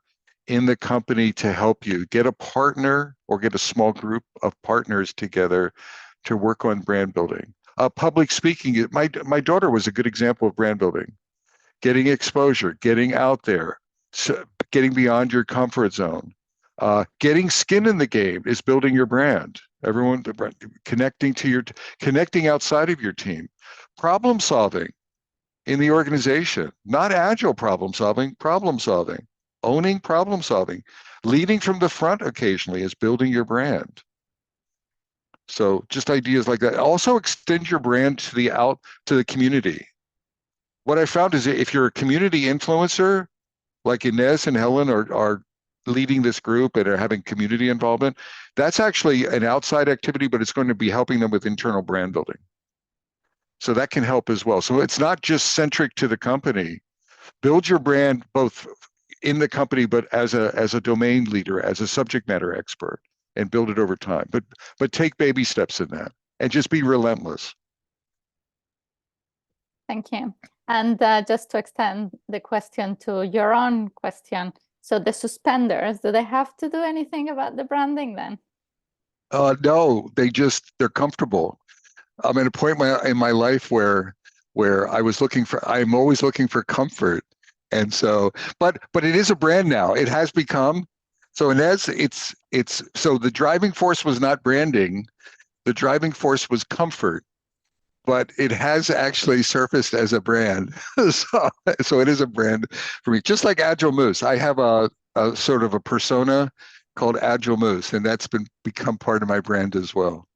in the company to help you. Get a partner or get a small group of partners together to work on brand building. Public speaking, my daughter was a good example of brand building. Getting exposure, getting out there, getting beyond your comfort zone. Getting skin in the game is building your brand. Everyone connecting outside of your team. Problem solving in the organization, not agile problem solving. Owning problem solving. Leading from the front occasionally is building your brand. So just ideas like that. Also extend your brand to the community. What I found is if you're a community influencer, like Inez and Helen are leading this group and are having community involvement, that's actually an outside activity, but it's going to be helping them with internal brand building. So that can help as well. So it's not just centric to the company. Build your brand both in the company, but as a domain leader, as a subject matter expert, and build it over time. But take baby steps in that and just be relentless. Thank you. And just to extend the question to your own question, so the suspenders, do they have to do anything about the branding then? No, they're comfortable. I'm at a point in my life where I'm always looking for comfort. And so, but it is a brand now. It has become, so Inez, so the driving force was not branding. The driving force was comfort. But it has actually surfaced as a brand. So it is a brand for me. Just like Agile Moose, I have a sort of a persona called Agile Moose, and that's become part of my brand as well.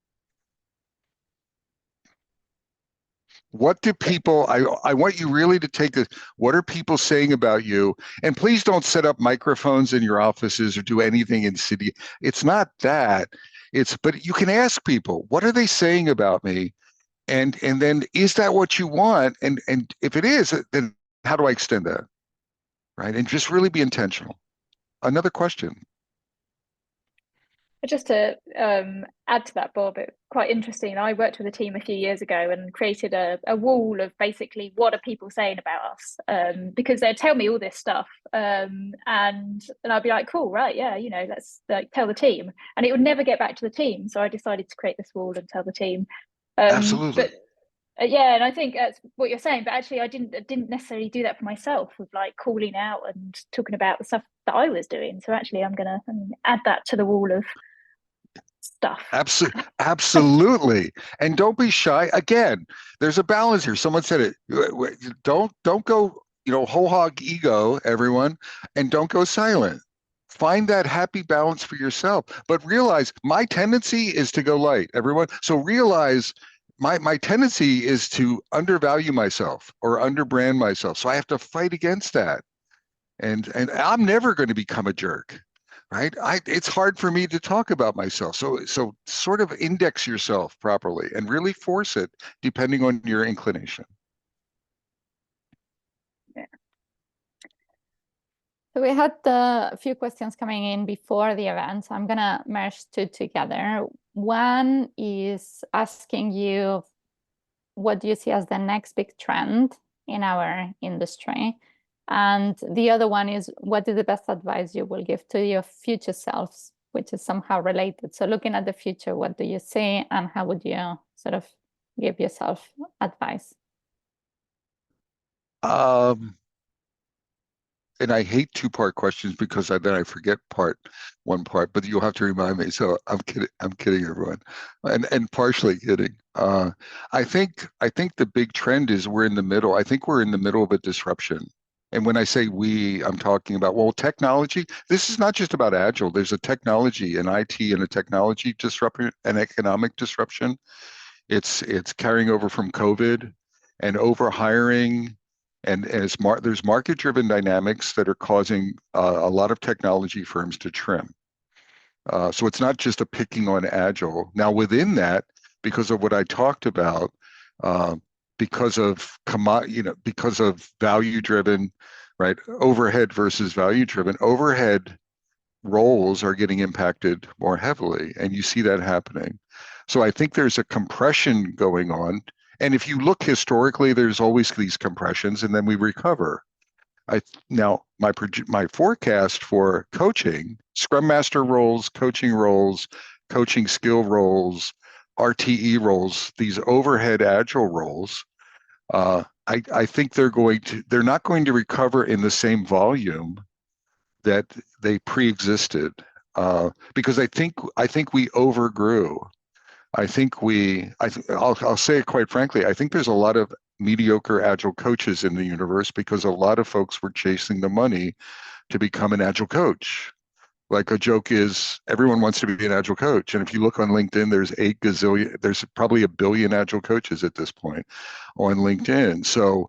What do people, I want you really to take this, what are people saying about you? And please don't set up microphones in your offices or do anything in city. It's not that. But you can ask people, what are they saying about me? And then is that what you want? And if it is, then how do I extend that? Right? And just really be intentional. Another question. Just to add to that, Bob, it's quite interesting. I worked with a team a few years ago and created a wall of basically what are people saying about us, because they'd tell me all this stuff, and I'd be like, cool, right, yeah, let's tell the team, and it would never get back to the team. So I decided to create this wall and tell the team. Absolutely. But yeah, and I think that's what you're saying. But actually, I didn't necessarily do that for myself, with like calling out and talking about the stuff that I was doing. So actually, I'm gonna add that to the wall of stuff. Absolutely. And don't be shy. Again, there's a balance here. Someone said it. Don't go, whole hog ego, everyone, and don't go silent. Find that happy balance for yourself. But realize my tendency is to go light, everyone. So realize my tendency is to undervalue myself or underbrand myself. So I have to fight against that. And I'm never going to become a jerk. Right? It's hard for me to talk about myself. So sort of index yourself properly and really force it depending on your inclination. Yeah. So we had a few questions coming in before the event. So I'm going to merge two together. One is asking you, what do you see as the next big trend in our industry. And the other one is, what is the best advice you will give to your future selves, which is somehow related. So looking at the future, what do you see, and how would you sort of give yourself advice? And I hate two-part questions because then I forget one part, but you'll have to remind me. So I'm kidding everyone, and partially kidding. I think the big trend is we're in the middle. I think we're in the middle of a disruption. And when I say we, I'm talking about, well, technology. This is not just about Agile. There's a technology, an IT and a technology disruption, an economic disruption. It's carrying over from COVID and over hiring. And there's market-driven dynamics that are causing a lot of technology firms to trim. So it's not just a picking on Agile. Now within that, because of what I talked about, because of value-driven, right? Overhead versus value-driven. Overhead roles are getting impacted more heavily, and you see that happening. So I think there's a compression going on. And if you look historically, there's always these compressions, and then we recover. Now my forecast for coaching, Scrum Master roles, coaching skill roles, RTE roles, these overhead Agile roles, I think they're not going to recover in the same volume that they pre-existed, because I think we overgrew. I'll say it quite frankly, I think there's a lot of mediocre Agile coaches in the universe because a lot of folks were chasing the money to become an Agile coach. Like, a joke is everyone wants to be an Agile coach. And if you look on LinkedIn, there's probably 1 billion Agile coaches at this point on LinkedIn. So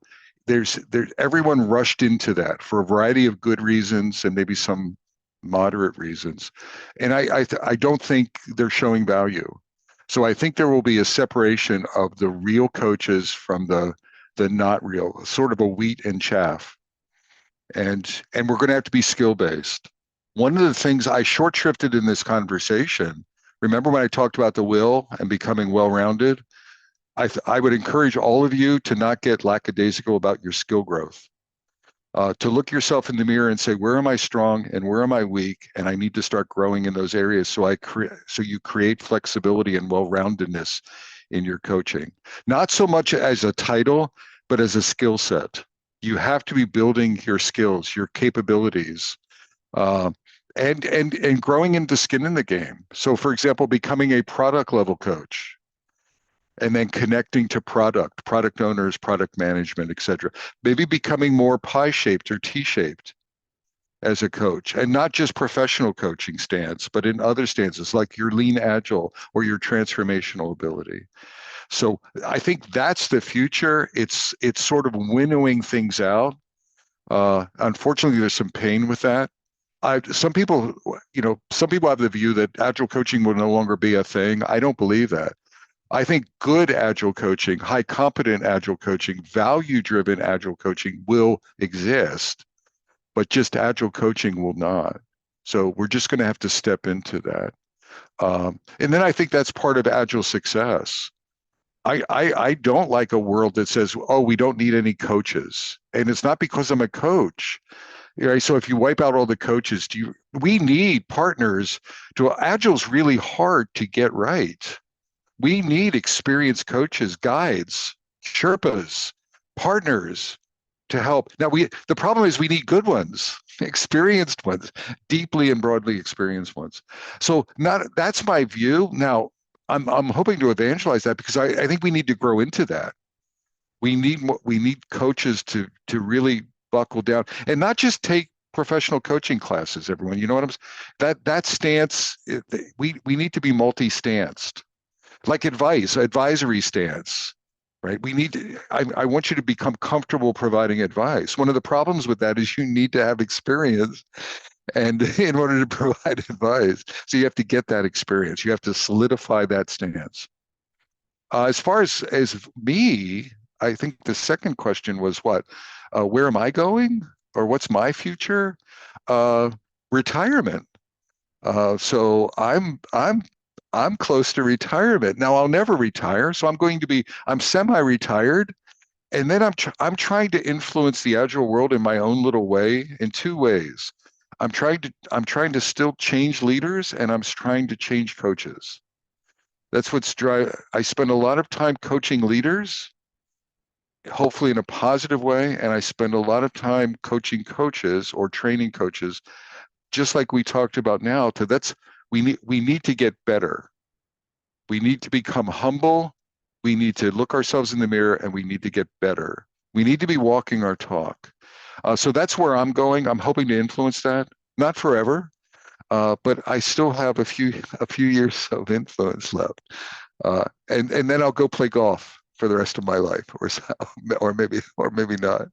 everyone rushed into that for a variety of good reasons and maybe some moderate reasons. And I don't think they're showing value. So I think there will be a separation of the real coaches from the not real, sort of a wheat and chaff. And we're going to have to be skill-based. One of the things I short-shrifted in this conversation, remember when I talked about the will and becoming well-rounded? I would encourage all of you to not get lackadaisical about your skill growth. To look yourself in the mirror and say, where am I strong and where am I weak? And I need to start growing in those areas. So you create flexibility and well-roundedness in your coaching. Not so much as a title, but as a skill set. You have to be building your skills, your capabilities, and growing into skin in the game. So for example, becoming a product level coach, and then connecting to product owners, product management, et cetera. Maybe becoming more pie-shaped or T-shaped as a coach, and not just professional coaching stance, but in other stances like your lean agile or your transformational ability. So I think that's the future. It's sort of winnowing things out. Unfortunately, there's some pain with that. Some people have the view that Agile coaching will no longer be a thing. I don't believe that. I think good Agile coaching, high competent Agile coaching, value-driven Agile coaching will exist, but just Agile coaching will not. So we're just going to have to step into that. And then I think that's part of Agile success. I don't like a world that says, oh, we don't need any coaches. And it's not because I'm a coach. Right? So if you wipe out all the coaches, we need partners. Agile's really hard to get right. We need experienced coaches, guides, Sherpas, partners to help. Now, the problem is we need good ones, experienced ones, deeply and broadly experienced ones. So that's my view. Now, I'm hoping to evangelize that because I think we need to grow into that. We need coaches to really buckle down and not just take professional coaching classes. Everyone, you know what I'm saying? That stance. We need to be multi-stanced. Like advisory stance, right? I want you to become comfortable providing advice. One of the problems with that is you need to have experience and in order to provide advice. So you have to get that experience. You have to solidify that stance. As far as me, I think the second question was what? Where am I going? Or what's my future? Retirement. So I'm close to retirement. Now I'll never retire, so I'm semi-retired, And then I'm trying to influence the agile world in my own little way in two ways. I'm trying to still change leaders, and I'm trying to change coaches. That's what's I spend a lot of time coaching leaders, hopefully in a positive way, and I spend a lot of time coaching coaches or training coaches, just like we talked about now. We need to get better. We need to become humble. We need to look ourselves in the mirror, and we need to get better. We need to be walking our talk. So that's where I'm going. I'm hoping to influence that, not forever, but I still have a few years of influence left, and then I'll go play golf for the rest of my life, or maybe not.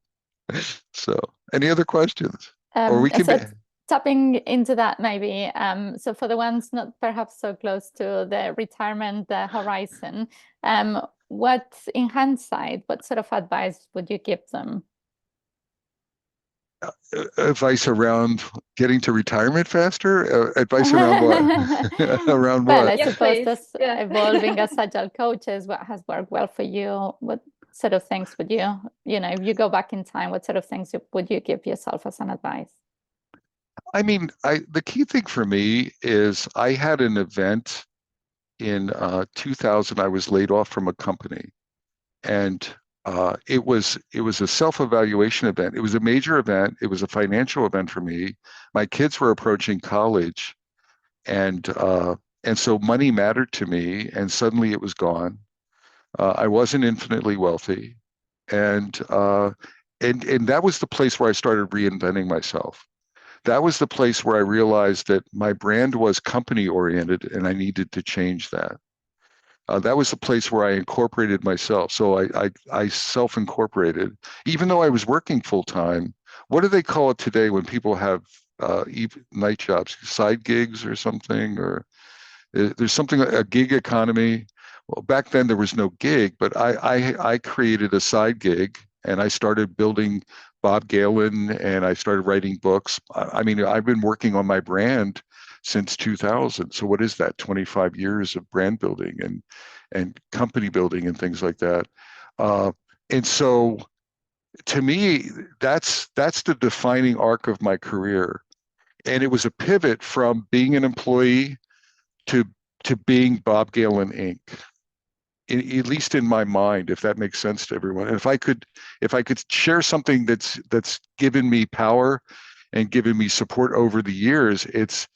So, any other questions? Or we can So be. tapping into that maybe. So for the ones not perhaps so close to the retirement horizon, what in hindsight, what sort of advice would you give them? Advice around getting to retirement faster? Advice around what? Around Well, what? I Yes, suppose please. that's Yeah. evolving as agile coaches. What has worked well for you? What sort of things would you, if you go back in time, what sort of things would you give yourself as an advice? I mean, the key thing for me is I had an event in 2000. I was laid off from a company, and it was a self-evaluation event. It was a major event. It was a financial event for me. My kids were approaching college, and so money mattered to me. And suddenly it was gone. I wasn't infinitely wealthy, and that was the place where I started reinventing myself. That was the place where I realized that my brand was company oriented, and I needed to change that. That was the place where I incorporated myself. So I self-incorporated, even though I was working full time. What do they call it today when people have night jobs, side gigs or something? Or there's something, a gig economy. Well, back then there was no gig, but I created a side gig, and I started building Bob Galen, and I started writing books. I mean, I've been working on my brand since 2000. So what is that? 25 years of brand building and company building and things like that. And so to me, that's the defining arc of my career. And it was a pivot from being an employee to being Bob Galen Inc. At least in my mind, if that makes sense to everyone. And if I could share something that's given me power and given me support over the years, it's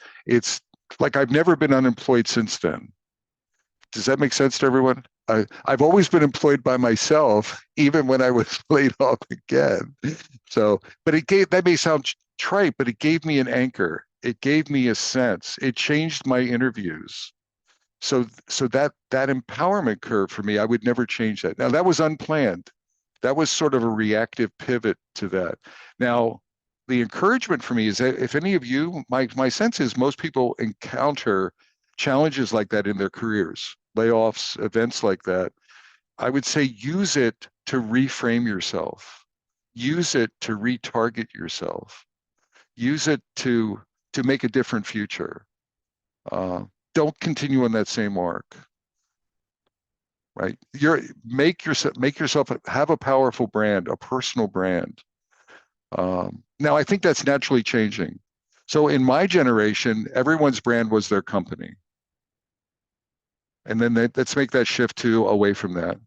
like I've never been unemployed since then. Does that make sense to everyone? I've always been employed by myself, even when I was laid off again. So, but that may sound trite, but it gave me an anchor. It gave me a sense. It changed my interviews. So that empowerment curve for me, I would never change that. Now, that was unplanned. That was sort of a reactive pivot to that. Now, the encouragement for me is that if any of you, my sense is most people encounter challenges like that in their careers, layoffs, events like that. I would say use it to reframe yourself. Use it to retarget yourself. Use it to make a different future. Don't continue on that same arc. Right? Make yourself have a powerful brand, a personal brand. Now, I think that's naturally changing. So in my generation, everyone's brand was their company. And then let's make that shift away from that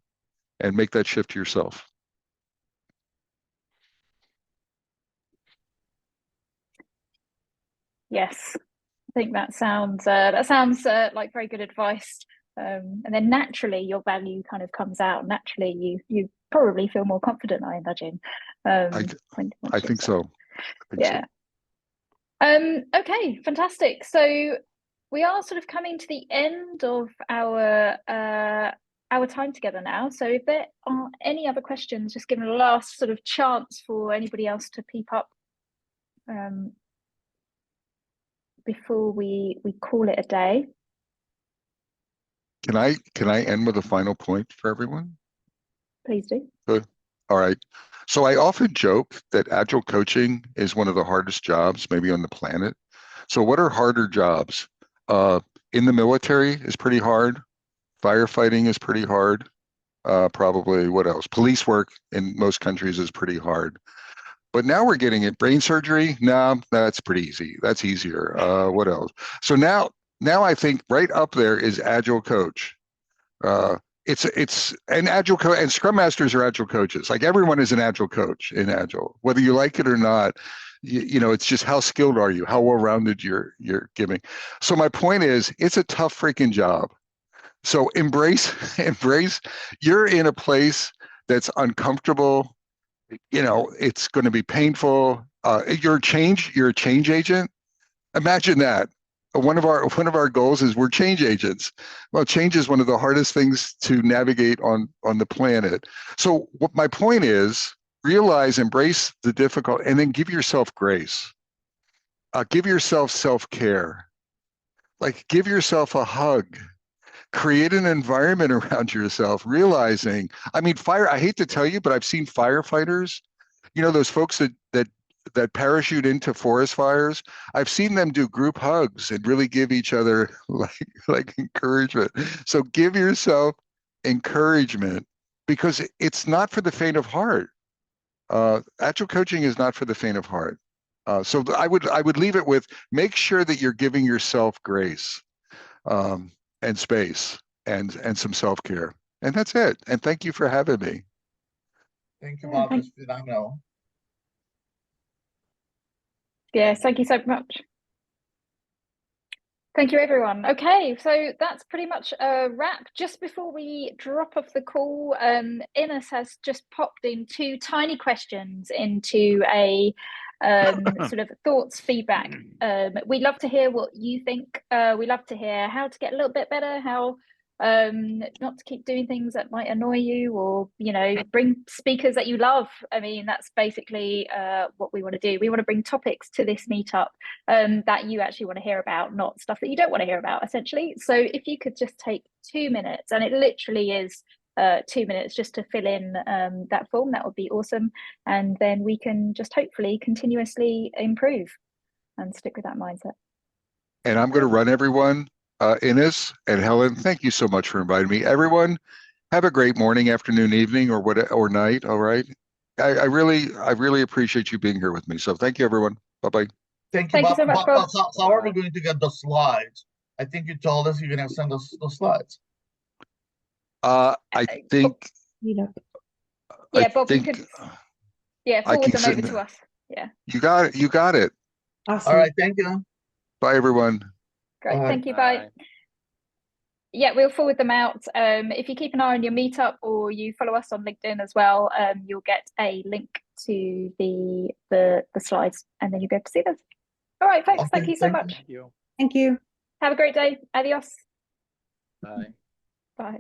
and make that shift to yourself. Yes, I think that sounds like very good advice. And then naturally your value kind of comes out. Naturally, you probably feel more confident, I imagine. I think so. Yeah. Okay, fantastic. So we are sort of coming to the end of our time together now. So if there are any other questions, just give it a last sort of chance for anybody else to peep up before we call it a day. Can I end with a final point for everyone? Please do. Good. All right. So I often joke that agile coaching is one of the hardest jobs maybe on the planet. So what are harder jobs? In the military is pretty hard. Firefighting is pretty hard. probably. What else? Police work in most countries is pretty hard. But now we're getting it. Brain surgery? No, that's pretty easy. That's easier. What else? So now I think right up there is Agile Coach. It's an Agile coach, and Scrum Masters are Agile coaches. Like everyone is an Agile coach in Agile, whether you like it or not. You know, it's just how skilled are you, how well-rounded you're giving. So my point is, it's a tough freaking job. So embrace. You're in a place that's uncomfortable. You know, it's going to be painful. You're a change agent. Imagine that. One of our goals is we're change agents. Well, change is one of the hardest things to navigate on the planet. So what my point is, realize, embrace the difficult, and then give yourself grace. Give yourself self-care. Like, give yourself a hug. Create an environment around yourself, realizing, I mean, I hate to tell you, but I've seen firefighters, you know, those folks that parachute into forest fires. I've seen them do group hugs and really give each other like encouragement. So give yourself encouragement, because it's not for the faint of heart. Agile coaching is not for the faint of heart. So I would leave it with, make sure that you're giving yourself grace, and space, and some self-care. And that's it. And thank you for having me. Thank you, Bob. That's phenomenal. Yes, thank you so much. Thank you, everyone. Okay, so that's pretty much a wrap. Just before we drop off the call, Ines has just popped in 2 tiny questions into a sort of thoughts feedback. We'd love to hear what you think. We love to hear how to get a little bit better, how not to keep doing things that might annoy you, or, you know, bring speakers that you love. I mean, that's basically what we want to do. We want to bring topics to this meetup that you actually want to hear about, not stuff that you don't want to hear about, essentially. So if you could just take 2 minutes, and it literally is 2 minutes, just to fill in that form, that would be awesome. And then we can just hopefully continuously improve and stick with that mindset. And I'm going to run everyone. Ines and Helen, thank you so much for inviting me. Everyone, have a great morning, afternoon, evening, or night. All right. I really appreciate you being here with me. So thank you, everyone. Bye-bye. Thank you, Thank you Bob. so much, Bob. How are we going to get the slides? I think you told us you're going to send us the slides. I think. Meetup. Yeah, I Bob, think, you could I forward can them over send to us. Yeah. You got it. You got it. Awesome. All right. Thank you. Bye, everyone. Great. Bye. Thank you. Bye. Yeah, we'll forward them out. If you keep an eye on your meetup, or you follow us on LinkedIn as well, you'll get a link to the slides, and then you'll be able to see them. All right, folks. Okay, Thank you so thank much. you. Thank you. Have a great day. Adios. Bye. Bye.